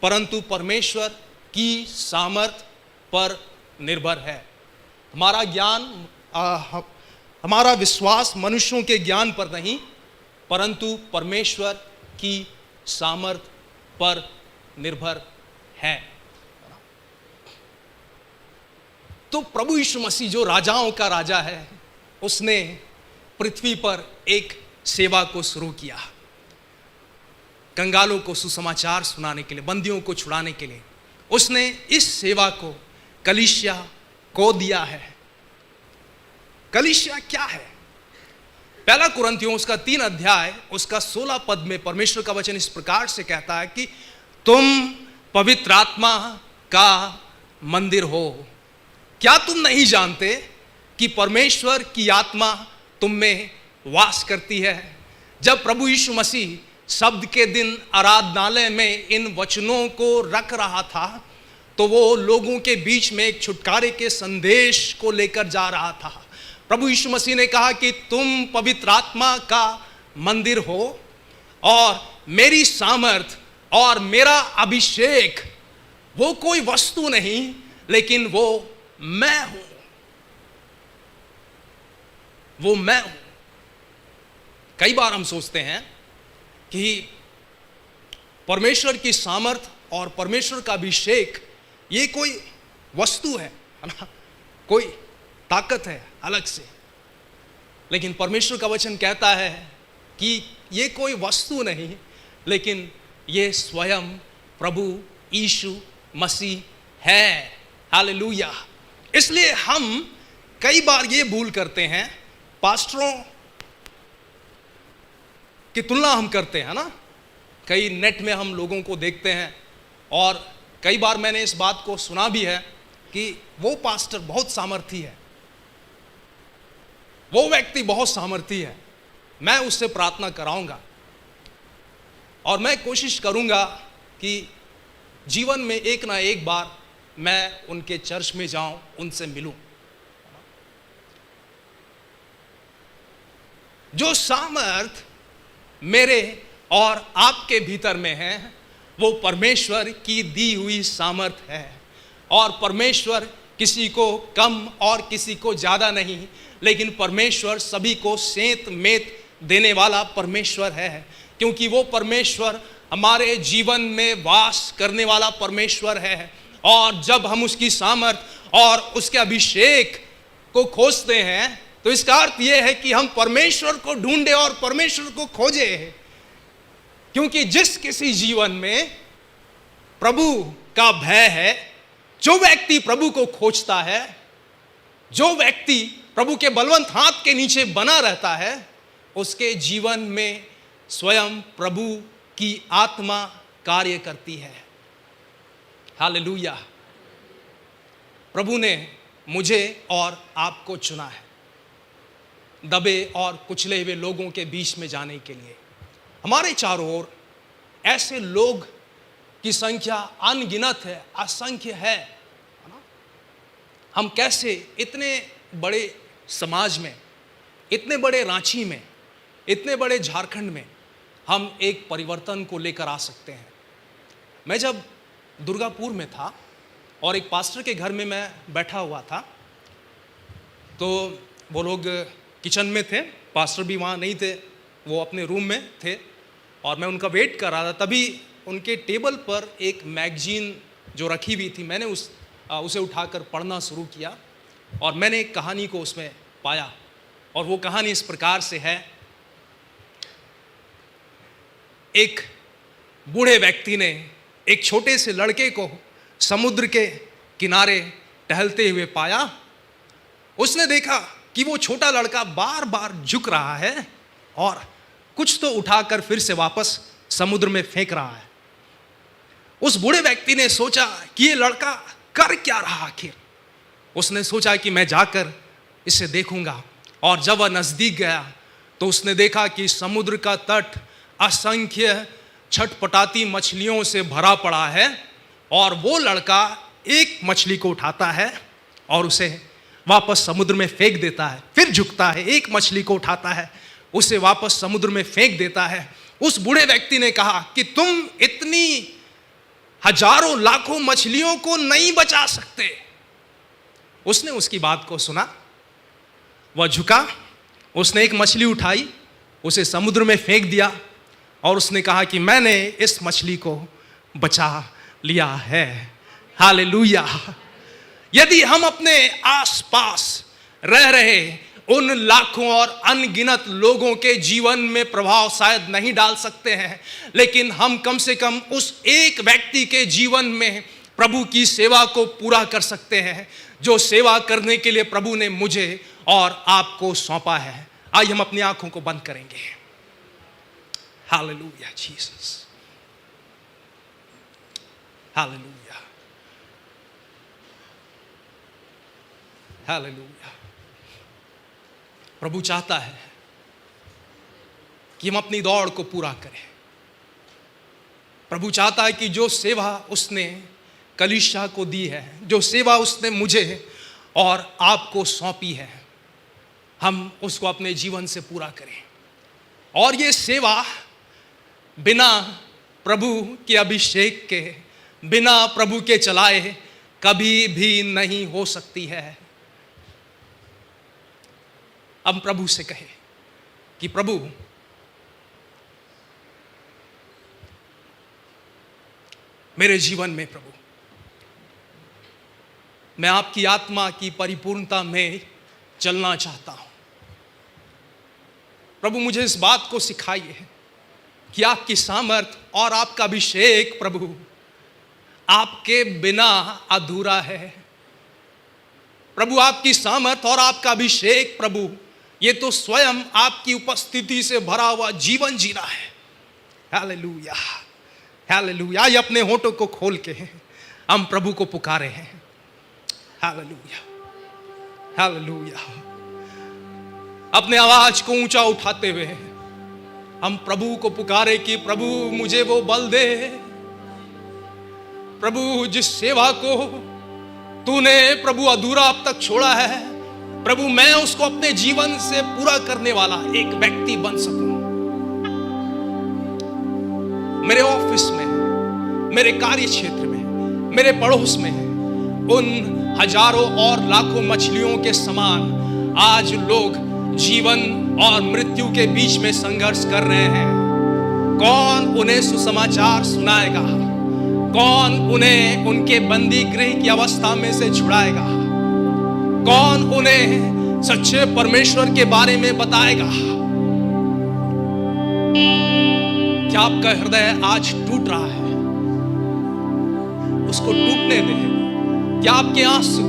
परंतु परमेश्वर की सामर्थ पर निर्भर है। हमारा ज्ञान हमारा विश्वास मनुष्यों के ज्ञान पर नहीं परंतु परमेश्वर की सामर्थ पर निर्भर है। तो प्रभु यीशु मसीह जो राजाओं का राजा है उसने पृथ्वी पर एक सेवा को शुरू किया, कंगालों को सुसमाचार सुनाने के लिए, बंदियों को छुड़ाने के लिए उसने इस सेवा को कलीसिया को दिया है। कलीसिया क्या है? पहला कुरिन्थियों उसका 3 अध्याय उसका 16 पद में परमेश्वर का वचन इस प्रकार से कहता है कि तुम पवित्र आत्मा का मंदिर हो। क्या तुम नहीं जानते कि परमेश्वर की आत्मा तुम में वास करती है? जब प्रभु यीशु मसीह शब्द के दिन आराधनालय में इन वचनों को रख रहा था तो वो लोगों के बीच में एक छुटकारे के संदेश को लेकर जा रहा था। प्रभु यीशु मसीह ने कहा कि तुम पवित्र आत्मा का मंदिर हो और मेरी सामर्थ और मेरा अभिषेक वो कोई वस्तु नहीं लेकिन वो मैं हूं, वो मैं हूं। कई बार हम सोचते हैं कि परमेश्वर की सामर्थ और परमेश्वर का अभिषेक ये कोई वस्तु है ना, कोई ताकत है अलग से, लेकिन परमेश्वर का वचन कहता है कि ये कोई वस्तु नहीं लेकिन ये स्वयं प्रभु यीशु मसीह है। हालेलुया। इसलिए हम कई बार ये भूल करते हैं, पास्टरों की तुलना हम करते हैं ना, कई नेट में हम लोगों को देखते हैं और कई बार मैंने इस बात को सुना भी है कि वो पास्टर बहुत सामर्थी है, वो व्यक्ति बहुत सामर्थी है, मैं उससे प्रार्थना कराऊंगा और मैं कोशिश करूंगा कि जीवन में एक ना एक बार मैं उनके चर्च में जाऊं, उनसे मिलूं। जो सामर्थ मेरे और आपके भीतर में है वो परमेश्वर की दी हुई सामर्थ है, और परमेश्वर किसी को कम और किसी को ज़्यादा नहीं, लेकिन परमेश्वर सभी को सेंत मेत देने वाला परमेश्वर है, क्योंकि वो परमेश्वर हमारे जीवन में वास करने वाला परमेश्वर है। और जब हम उसकी सामर्थ और उसके अभिषेक को खोजते हैं तो इसका अर्थ यह है कि हम परमेश्वर को ढूंढे और परमेश्वर को खोजे, क्योंकि जिस किसी जीवन में प्रभु का भय है, जो व्यक्ति प्रभु को खोजता है, जो व्यक्ति प्रभु के बलवंत हाथ के नीचे बना रहता है, उसके जीवन में स्वयं प्रभु की आत्मा कार्य करती है। हालेलुया। प्रभु ने मुझे और आपको चुना है दबे और कुचले हुए लोगों के बीच में जाने के लिए। हमारे चारों ओर ऐसे लोग की संख्या अनगिनत है, असंख्य है ना? हम कैसे इतने बड़े समाज में, इतने बड़े रांची में, इतने बड़े झारखंड में हम एक परिवर्तन को लेकर आ सकते हैं। मैं जब दुर्गापुर में था और एक पास्टर के घर में मैं बैठा हुआ था, तो वो लोग किचन में थे, पास्टर भी वहाँ नहीं थे, वो अपने रूम में थे और मैं उनका वेट कर रहा था। तभी उनके टेबल पर एक मैगजीन जो रखी हुई थी, मैंने उसे उठाकर पढ़ना शुरू किया और मैंने एक कहानी को उसमें पाया, और वो कहानी इस प्रकार से है। एक बूढ़े व्यक्ति ने एक छोटे से लड़के को समुद्र के किनारे टहलते हुए पाया। उसने देखा कि वो छोटा लड़का बार बार झुक रहा है और कुछ तो उठाकर फिर से वापस समुद्र में फेंक रहा है। उस बूढ़े व्यक्ति ने सोचा कि ये लड़का कर क्या रहा आखिर। उसने सोचा कि मैं जाकर इसे देखूंगा, और जब वह नजदीक गया तो उसने देखा कि समुद्र का तट असंख्य छटपटाती मछलियों से भरा पड़ा है, और वो लड़का एक मछली को उठाता है और उसे वापस समुद्र में फेंक देता है, फिर झुकता है, एक मछली को उठाता है, उसे वापस समुद्र में फेंक देता है। उस बूढ़े व्यक्ति ने कहा कि तुम इतनी हजारों लाखों मछलियों को नहीं बचा सकते। उसने उसकी बात को सुना, वह झुका, उसने एक मछली उठाई, उसे समुद्र में फेंक दिया और उसने कहा कि मैंने इस मछली को बचा लिया है। हालेलुया। यदि हम अपने आसपास रह रहे उन लाखों और अनगिनत लोगों के जीवन में प्रभाव शायद नहीं डाल सकते हैं, लेकिन हम कम से कम उस एक व्यक्ति के जीवन में प्रभु की सेवा को पूरा कर सकते हैं, जो सेवा करने के लिए प्रभु ने मुझे और आपको सौंपा है। आइए हम अपनी आंखों को बंद करेंगे। Hallelujah Jesus, hallelujah, hallelujah. प्रभु चाहता है कि हम अपनी दौड़ को पूरा करें। प्रभु चाहता है कि जो सेवा उसने कलीसिया को दी है, जो सेवा उसने मुझे और आपको सौंपी है, हम उसको अपने जीवन से पूरा करें। और ये सेवा बिना प्रभु के अभिषेक के, बिना प्रभु के चलाए कभी भी नहीं हो सकती है। अब प्रभु से कहे कि प्रभु मेरे जीवन में, प्रभु मैं आपकी आत्मा की परिपूर्णता में चलना चाहता हूं। प्रभु मुझे इस बात को सिखाइए कि आपकी सामर्थ और आपका अभिषेक प्रभु आपके बिना अधूरा है। प्रभु आपकी सामर्थ और आपका अभिषेक प्रभु ये तो स्वयं आपकी उपस्थिति से भरा हुआ जीवन जीना है। Hallelujah, hallelujah. आइए अपने होठों को खोल के हम प्रभु को पुकारे हैं। Hallelujah, hallelujah. अपने आवाज को ऊंचा उठाते हुए हम प्रभु को पुकारे कि प्रभु मुझे वो बल दे, प्रभु जिस सेवा को तूने प्रभु अधूरा अब तक छोड़ा है, प्रभु मैं उसको अपने जीवन से पूरा करने वाला एक व्यक्ति बन सकूं। मेरे ऑफिस में, मेरे कार्य क्षेत्र में, मेरे पड़ोस में उन हजारों और लाखों मछलियों के समान आज लोग जीवन और मृत्यु के बीच में संघर्ष कर रहे हैं। कौन उन्हें सुसमाचार सुनाएगा? कौन उन्हें उनके बंदी गृह की अवस्था में से छुड़ाएगा? कौन उन्हें सच्चे परमेश्वर के बारे में बताएगा? क्या आपका हृदय आज टूट रहा है? उसको टूटने दें। क्या आपके आंसू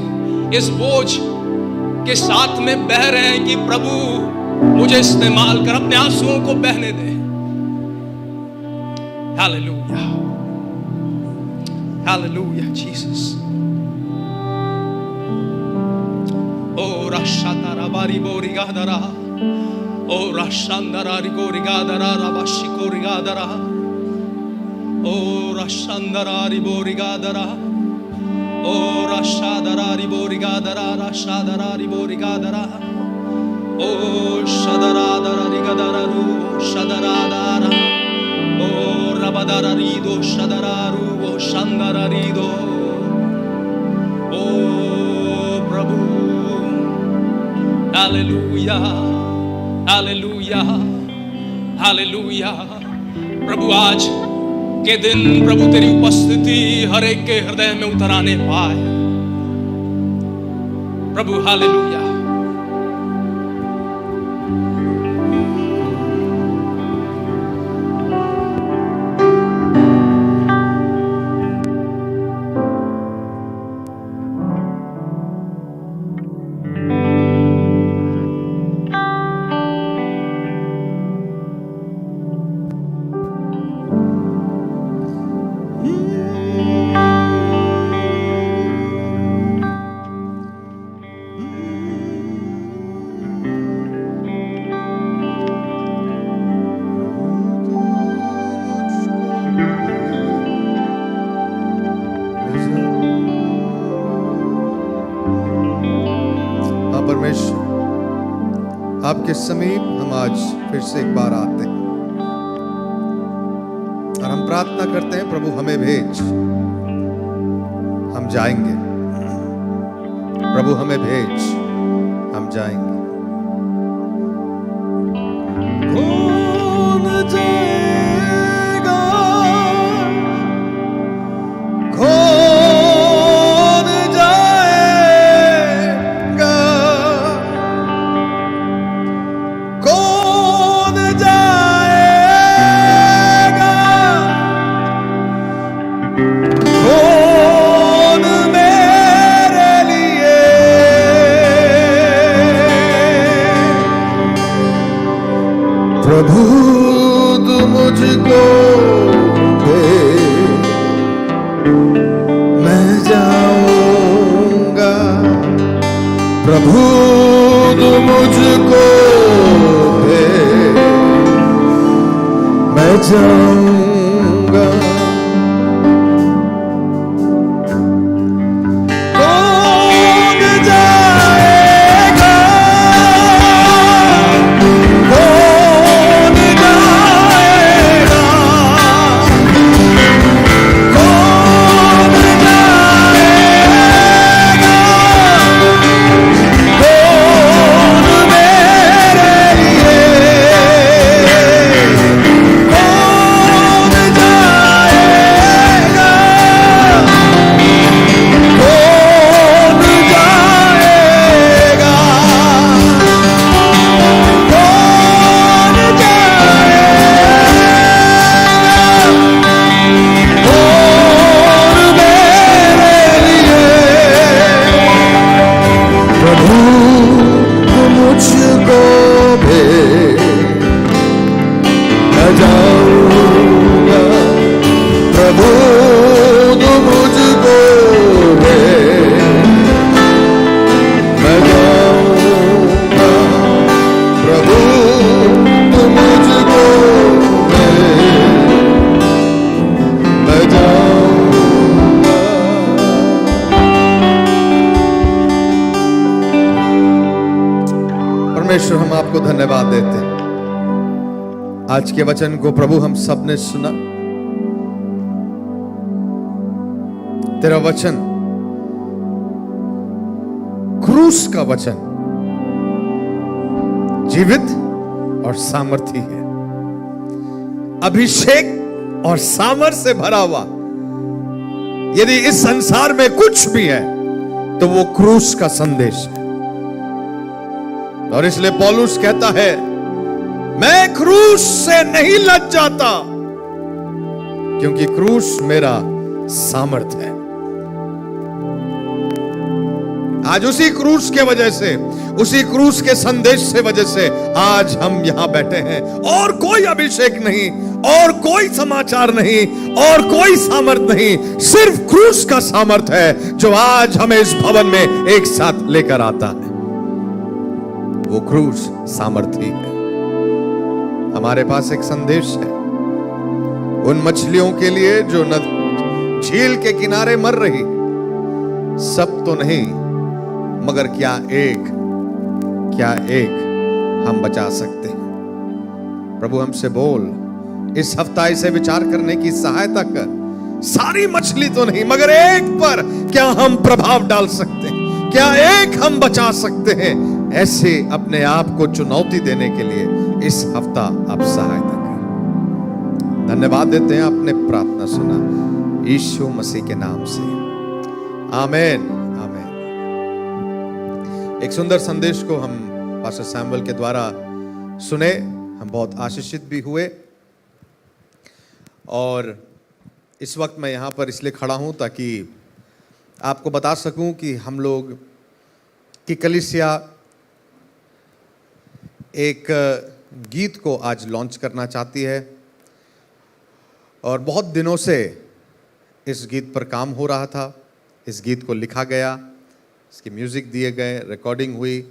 इस बोझ के साथ में बह रहे हैं कि प्रभु मुझे इस्तेमाल कर? अपने आंसुओं को बहने दे। Hallelujah, hallelujah Jesus. ओ राशादारा बारी बोरिगादरा, ओ राशांदारा रिगोरिगादरा राबाशिकोरिगादरा, ओ राशांदारा रिबोरिगादरा, ओ राशादारा रिबोरिगादरा, राशादारा रिबोरिगादरा, ओ शदरादारा रिगादरा रू शदरादारा, ओ रबदारा रिदो शदरारू ओ शंदरा रिदो। ओ प्रभु, हालेलुया, हालेलुया, हालेलुया। प्रभु आज के दिन प्रभु तेरी उपस्थिति हर एक के हृदय में उतर आने पाए प्रभु। हालेलुया। आपके समीप हम आज फिर से एक बार आते हैं और हम प्रार्थना करते हैं प्रभु हमें भेज, हम जाएंगे। प्रभु हमें भेज, हम जाएंगे। कौन जाएगा, कौन जाएगा, कौन जाएगा, कौन मेरे लिए, प्रभु तू मुझको दे, मैं जाऊंगा। प्रभु तू मुझको दे, मैं जाऊंगा। कौन जाएगा, कौन जाएगा, कौन जाएगा, कौन मेरे लिए, कौन परमेश्वर, हम आपको धन्यवाद देते हैं। आज के वचन को प्रभु हम सब ने सुना। तेरा वचन क्रूस का वचन जीवित और सामर्थी है, अभिषेक और सामर्थ से भरा हुआ। यदि इस संसार में कुछ भी है तो वो क्रूस का संदेश है। और इसलिए पौलुस कहता है, मैं क्रूस से नहीं लज जाता, क्योंकि क्रूस मेरा सामर्थ है। आज उसी क्रूस के वजह से, उसी क्रूस के संदेश से वजह से आज हम यहां बैठे हैं। और कोई अभिषेक नहीं, और कोई समाचार नहीं, और कोई सामर्थ नहीं, सिर्फ क्रूस का सामर्थ है जो आज हमें इस भवन में एक साथ लेकर आता है। वो क्रूस सामर्थी है। हमारे पास एक संदेश है उन मछलियों के लिए जो झील के किनारे मर रही। सब तो नहीं, मगर क्या एक हम बचा सकते हैं। प्रभु हमसे बोल, इस हफ्ता इसे विचार करने की सहायता कर। सारी मछली तो नहीं, मगर एक पर क्या हम प्रभाव डाल सकते हैं, क्या एक हम बचा सकते हैं। ऐसे अपने आप को चुनौती देने के लिए इस हफ्ता आप सहायता करें। धन्यवाद देते हैं, आपने प्रार्थना सुना यीशु मसीह के नाम से, आमीन आमीन। एक सुंदर संदेश को हम पास्टर सैमुअल के द्वारा सुने, हम बहुत आशीषित भी हुए। और इस वक्त मैं यहाँ पर इसलिए खड़ा हूँ ताकि आपको बता सकूँ कि हम लोग की कलीसिया एक गीत को आज लॉन्च करना चाहती है। और बहुत दिनों से इस गीत पर काम हो रहा था। इस गीत को लिखा गया, इसके म्यूज़िक दिए गए, रिकॉर्डिंग हुई।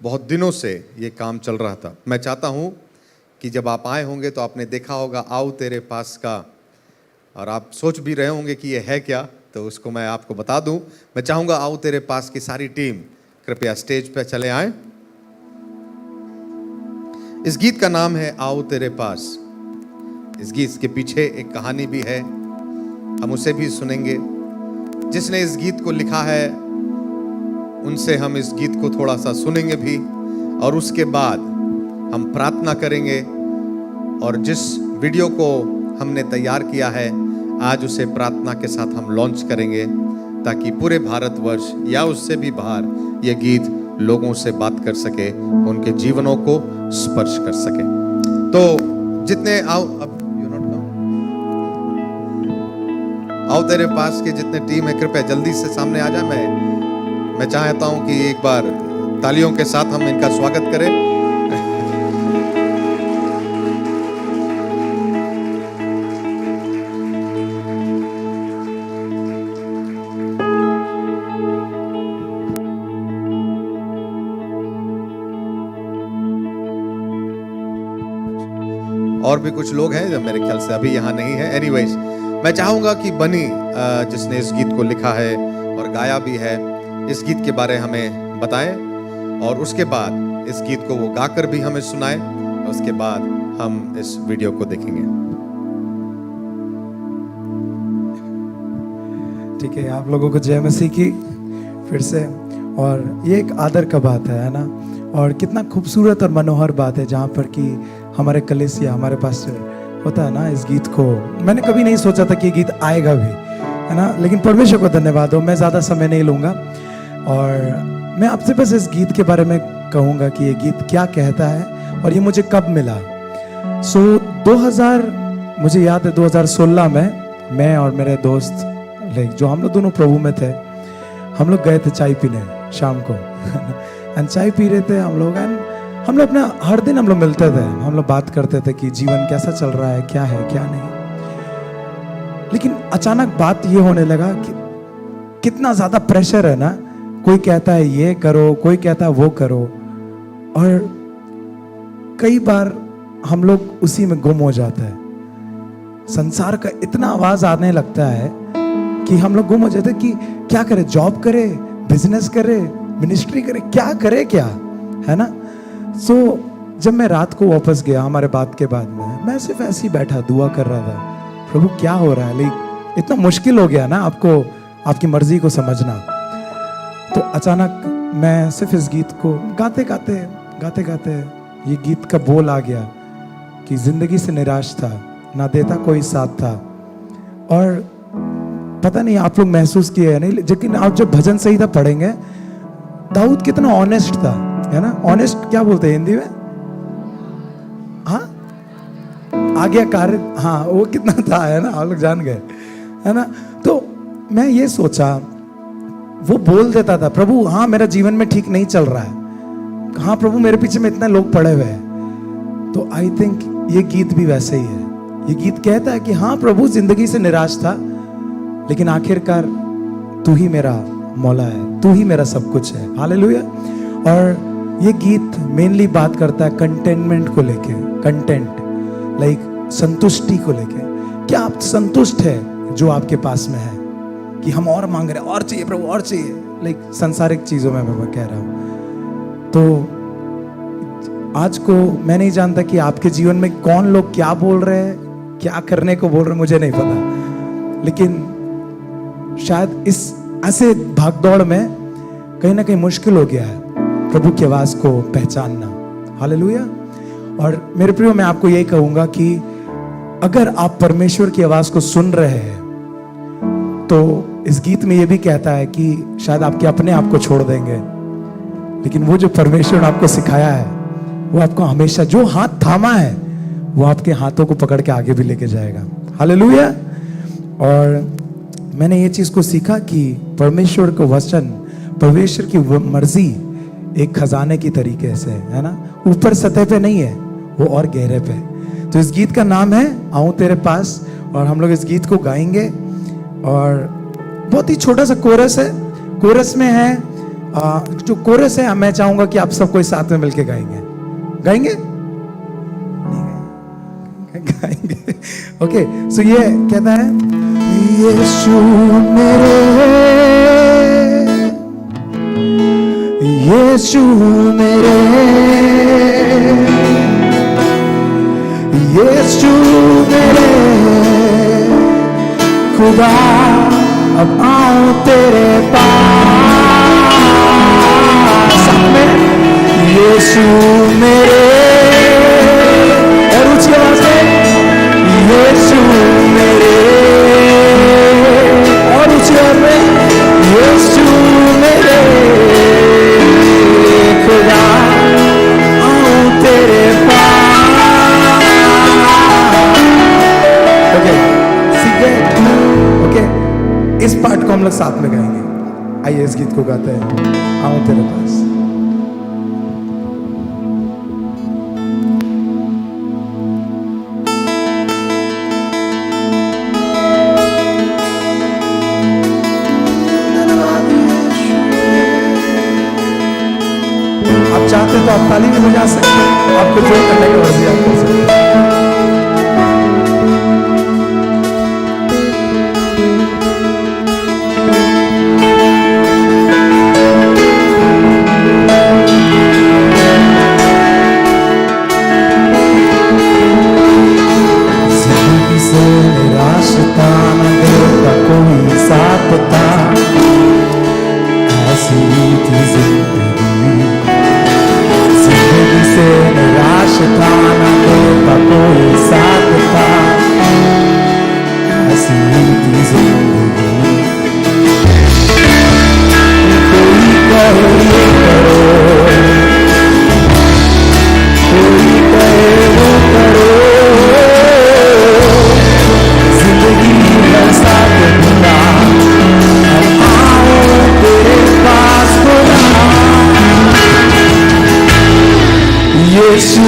बहुत दिनों से ये काम चल रहा था। मैं चाहता हूँ कि जब आप आए होंगे तो आपने देखा होगा आओ तेरे पास का, और आप सोच भी रहे होंगे कि ये है क्या, तो उसको मैं आपको बता दूं। मैं चाहूँगा आओ तेरे पास की सारी टीम कृपया स्टेज पर चले आए। इस गीत का नाम है आओ तेरे पास। इस गीत के पीछे एक कहानी भी है, हम उसे भी सुनेंगे। जिसने इस गीत को लिखा है उनसे हम इस गीत को थोड़ा सा सुनेंगे भी, और उसके बाद हम प्रार्थना करेंगे। और जिस वीडियो को हमने तैयार किया है आज उसे प्रार्थना के साथ हम लॉन्च करेंगे, ताकि पूरे भारतवर्ष या उससे भी बाहर ये गीत लोगों से बात कर सके, उनके जीवनों को स्पर्श कर सके। तो जितने आओ तेरे पास के जितने टीम है कृपया जल्दी से सामने आ जाए। मैं चाहता हूं कि एक बार तालियों के साथ हम इनका स्वागत करें। और भी कुछ लोग हैं जो मेरे ख्याल से अभी यहाँ नहीं है। एनीवेज, मैं चाहूँगा कि बनी जिसने इस गीत को लिखा है और गाया भी है, इस गीत के बारे हमें बताएं, और उसके बाद इस गीत को वो गाकर भी हमें सुनाएं। उसके बाद हम इस वीडियो को देखेंगे। ठीक है, आप लोगों को जय मसीह की फिर से। और ये एक आदर का बात है ना, और कितना खूबसूरत और मनोहर बात है जहाँ पर कि हमारे कलीसिया, हमारे पास होता है ना। इस गीत को मैंने कभी नहीं सोचा था कि ये गीत आएगा भी, है ना, लेकिन परमेश्वर को धन्यवाद हो। मैं ज़्यादा समय नहीं लूँगा और मैं आपसे बस इस गीत के बारे में कहूँगा कि ये गीत क्या कहता है और ये मुझे कब मिला। 2000 मुझे याद है 2016 में मैं और मेरे दोस्त जो हम लोग दोनों प्रभु में थे, हम लोग गए थे चाय पीने शाम को एंड चाय पी रहे थे हम लोग। एंड हम लोग अपना हर दिन हम लोग मिलते थे, हम लोग बात करते थे कि जीवन कैसा चल रहा है, क्या है क्या नहीं। लेकिन अचानक बात ये होने लगा कि कितना ज़्यादा प्रेशर है ना, कोई कहता है ये करो, कोई कहता है वो करो, और कई बार हम लोग उसी में गुम हो जाते हैं। संसार का इतना आवाज आने लगता है कि हम लोग गुम हो जाते हैं कि क्या करे, जॉब करे, बिजनेस करे, मिनिस्ट्री करे, क्या करे क्या, है ना। सो जब मैं रात को वापस गया हमारे बात के बाद में, मैं सिर्फ ऐसे ही बैठा दुआ कर रहा था, प्रभु क्या हो रहा है, लेकिन इतना मुश्किल हो गया ना आपको आपकी मर्जी को समझना। तो अचानक मैं सिर्फ इस गीत को गाते गाते ये गीत का बोल आ गया कि जिंदगी से निराश था, ना देता कोई साथ था। और पता नहीं आप लोग महसूस किए या नहीं, लेकिन आप जब भजन संहिता पढ़ेंगे, दाऊद कितना ऑनेस्ट था, है ना। ऑनेस्ट क्या बोलते हैं हिंदी में? हाँ, आज्ञाकारी, हाँ, वो कितना था, है ना, आप लोग जान गए, है ना। तो मैं ये सोचा, वो बोल देता था, प्रभु हाँ मेरा जीवन में ठीक नहीं चल रहा है, हाँ प्रभु मेरे पीछे में इतने लोग पड़े हुए हैं। तो आई थिंक ये गीत भी वैसे ही है। ये गीत कहता है कि हाँ प्रभु जिंदगी से निराश था, लेकिन आखिरकार तू ही मेरा मौला है, तू ही मेरा सब कुछ है। हालेलुया। और ये गीत मेनली बात करता है कंटेनमेंट को लेके, कंटेंट लाइक संतुष्टि को लेके। क्या आप संतुष्ट है जो आपके पास में है, कि हम और मांग रहे हैं, और चाहिए प्रभु और चाहिए, लाइक सांसारिक चीजों में मैं कह रहा हूं। तो आज को मैं नहीं जानता कि आपके जीवन में कौन लोग क्या बोल रहे हैं, क्या करने को बोल रहे हैं, मुझे नहीं पता, लेकिन शायद इस ऐसे भागदौड़ में कहीं ना कहीं मुश्किल हो गया है प्रभु की आवाज को पहचानना। हालेलुया। और मेरे प्रियो, मैं आपको यही कहूंगा कि अगर आप परमेश्वर की आवाज को सुन रहे हैं, तो इस गीत में यह भी कहता है कि शायद आपके अपने आप को छोड़ देंगे, लेकिन वो जो परमेश्वर ने आपको सिखाया है, वो आपको हमेशा जो हाथ थामा है, वो आपके हाथों को पकड़ के आगे भी लेके जाएगा। हालेलुया। और मैंने ये चीज को सीखा कि परमेश्वर का वचन, परमेश्वर की मर्जी एक खजाने की तरीके से है ना, ऊपर सतह पे नहीं है, वो और गहरे पे। तो इस गीत का नाम है आऊं तेरे पास, और हम लोग इस गीत को गाएंगे। और बहुत ही छोटा सा कोरस है, कोरस में है जो कोरस है, मैं चाहूंगा कि आप सब कोई साथ में मिलके गाएंगे। गाएंगे? गाएंगे। ओके, सो ये कहता है, यीशु मेरे, यीशु मेरे, यीशु मेरे खुदा, अब आऊं तेरे पास। साथ में यीशु मेरे, और ऊंची आवाज में यीशु मेरे, और ऊंची आवाज में यीशु मेरे खुदा, आऊं तेरे पास। ओके, सीख गए? ओके, इस पार्ट को हम लोग साथ में गाएंगे। आइए इस गीत को गाते हैं, आऊं तेरे पास। आप चाहते तो आप ताली भी बजा सकते हैं, आपको जो करने की मर्जी आप कर सकते हैं। यीशु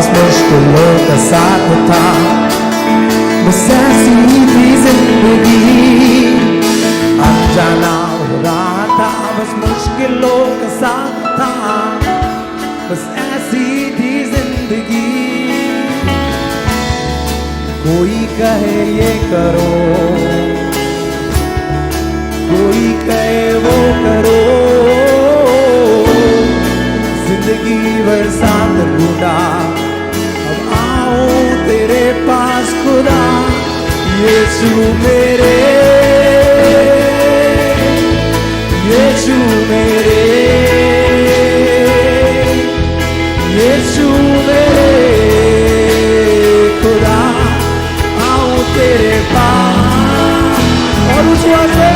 बस मुश्किलों का साथ था, बस ऐसी थी जिंदगी, अनजाना हो रहा था, बस मुश्किलों का साथ था, बस ऐसी थी जिंदगी। कोई कहे ये करो, कोई कहे वो करो, जिंदगी भर साथ ढूंढा, अब आओ तेरे पास खुदा, यीशु मेरे, यीशु मेरे, यीशु मेरे खुदा, आओ तेरे पास। और उस वाले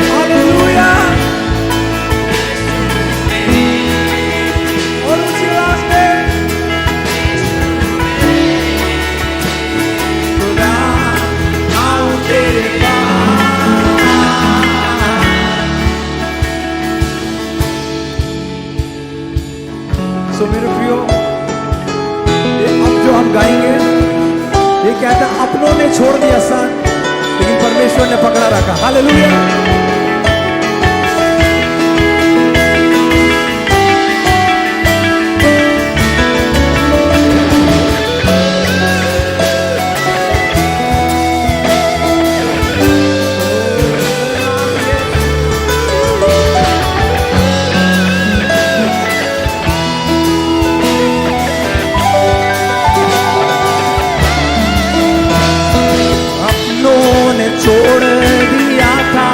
हालेलुया, और उसी वास्ते खुदा, आओ तेरे पास। सो मेरे प्रियो, अब जो हम गाएंगे ये कहता है अपनों ने छोड़ दिया साथ, लेकिन परमेश्वर ने पकड़ा रखा। हालेलुया। अपनों ने छोड़ दिया था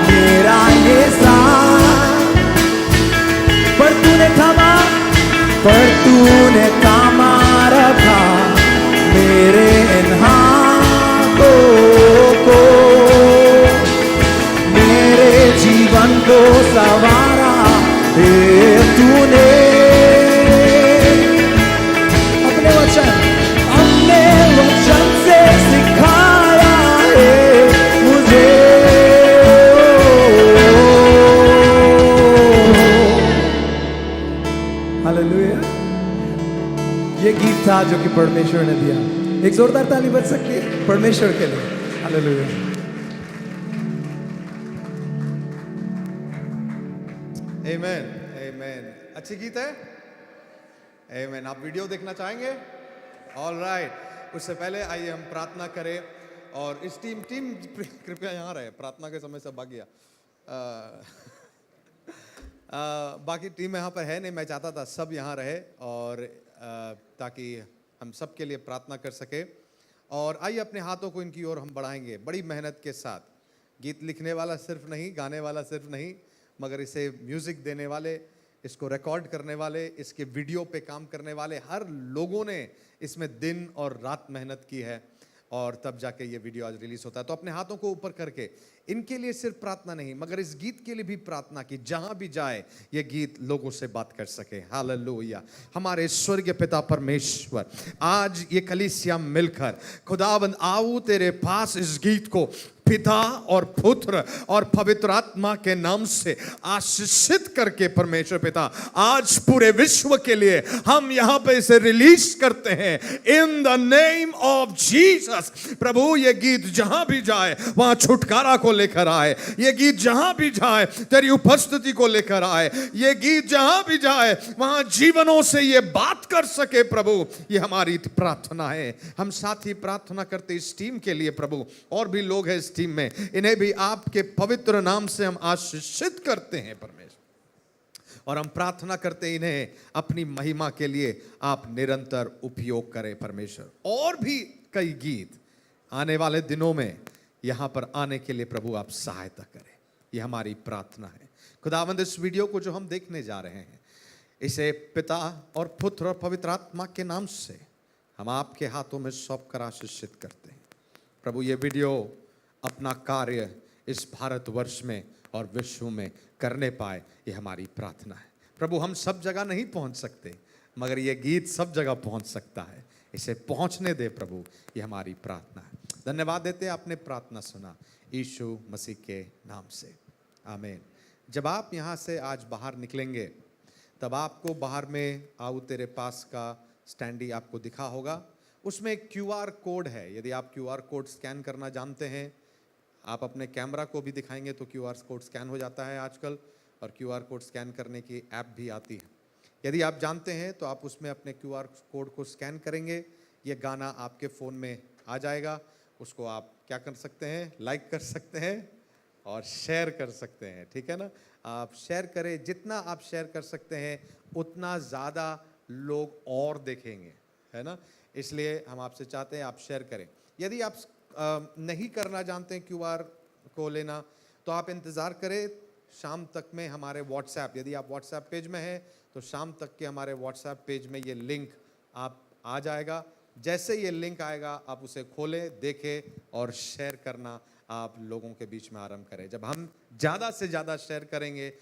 मेरा ये साथ, पर तूने थामा, पर तूने थामा रखा मेरे इन हाथों को, मेरे जीवन को संवारा हे तूने, अपने वचन से सिखाया है मुझे। हालेलुया। ये गीत था जो कि परमेश्वर ने दिया। एक जोरदार ताली बज सकती है परमेश्वर के लिए। हालेलुया। आमेन, आमेन। अच्छी गीत है। आमेन। आप वीडियो देखना चाहेंगे? All right. उससे पहले आइए हम प्रार्थना करें, और इस टीम कृपया यहाँ रहे, प्रार्थना के समय से भाग गया। बाकी टीम यहाँ पर है नहीं, मैं चाहता था सब यहाँ रहे, और ताकि हम सब के लिए प्रार्थना कर सके। और आइए अपने हाथों को इनकी ओर हम बढ़ाएंगे बड़ी मेहनत के साथ। गीत लिखने वाला सिर्फ नहीं, गाने वाला सिर्फ नहीं, मगर इसे म्यूजिक देने वाले, इसको रिकॉर्ड करने वाले, इसके वीडियो पे काम करने वाले, हर लोगों ने इसमें दिन और रात मेहनत की है, और तब जाके ये वीडियो आज रिलीज होता है। तो अपने हाथों को ऊपर करके इनके लिए सिर्फ प्रार्थना नहीं, मगर इस गीत के लिए भी प्रार्थना की, जहां भी जाए ये गीत लोगों से बात कर सके। हालेलुया। हमारे स्वर्गीय पिता परमेश्वर, आज ये कलीसिया मिलकर खुदावंद आओ तेरे पास इस गीत को पिता और पुत्र और पवित्र आत्मा के नाम से आशीषित करके परमेश्वर पिता आज पूरे विश्व के लिए हम यहां पे इसे रिलीज करते हैं in the name of Jesus. प्रभु ये गीत जहां भी जाए वहां छुटकारा को लेकर आए, ये गीत जहां भी जाए तेरी उपस्थिति को लेकर आए, ये गीत जहां भी जाए वहां जीवनों से ये बात कर सके। प्रभु ये हमारी प्रार्थना है। हम साथ ही प्रार्थना करते इस टीम के लिए प्रभु, और भी लोग हैं टीम में, इन्हें भी आपके पवित्र नाम से हम आशीषित करते हैं परमेश्वर, और हम प्रार्थना करते हैं इन्हें अपनी महिमा के लिए आप निरंतर उपयोग करें परमेश्वर। और भी कई गीत आने वाले दिनों में यहां पर आने के लिए प्रभु आप सहायता करें, ये हमारी प्रार्थना है। खुदावंद इस वीडियो को जो हम देखने जा रहे हैं, इसे पिता और पुत्र और पवित्र आत्मा के नाम से हम आपके हाथों में सौंप कर आशीषित करते हैं। प्रभु ये वीडियो अपना कार्य इस भारतवर्ष में और विश्व में करने पाए, ये हमारी प्रार्थना है। प्रभु हम सब जगह नहीं पहुंच सकते, मगर ये गीत सब जगह पहुंच सकता है, इसे पहुंचने दे प्रभु, ये हमारी प्रार्थना है। धन्यवाद देते हैं आपने प्रार्थना सुना यीशु मसीह के नाम से, आमीन। जब आप यहाँ से आज बाहर निकलेंगे तब आपको बाहर में आओ तेरे पास का स्टैंडी आपको दिखा होगा। उसमें एक QR कोड है। यदि आप QR कोड स्कैन करना जानते हैं, आप अपने कैमरा को भी दिखाएंगे तो QR कोड स्कैन हो जाता है आजकल, और QR कोड स्कैन करने की ऐप भी आती है। यदि आप जानते हैं तो आप उसमें अपने QR कोड को स्कैन करेंगे, ये गाना आपके फ़ोन में आ जाएगा। उसको आप क्या कर सकते हैं, लाइक कर सकते हैं और शेयर कर सकते हैं, ठीक है ना। आप शेयर करें, जितना आप शेयर कर सकते हैं उतना ज़्यादा लोग और देखेंगे, है ना। इसलिए हम आपसे चाहते हैं आप शेयर करें। यदि आप नहीं करना जानते हैं QR को लेना, तो आप इंतज़ार करें शाम तक में हमारे WhatsApp, यदि आप WhatsApp पेज में हैं तो शाम तक के हमारे WhatsApp पेज में ये लिंक आप आ जाएगा। जैसे ये लिंक आएगा आप उसे खोलें, देखें और शेयर करना आप लोगों के बीच में आरंभ करें। जब हम ज़्यादा से ज़्यादा शेयर करेंगे, ये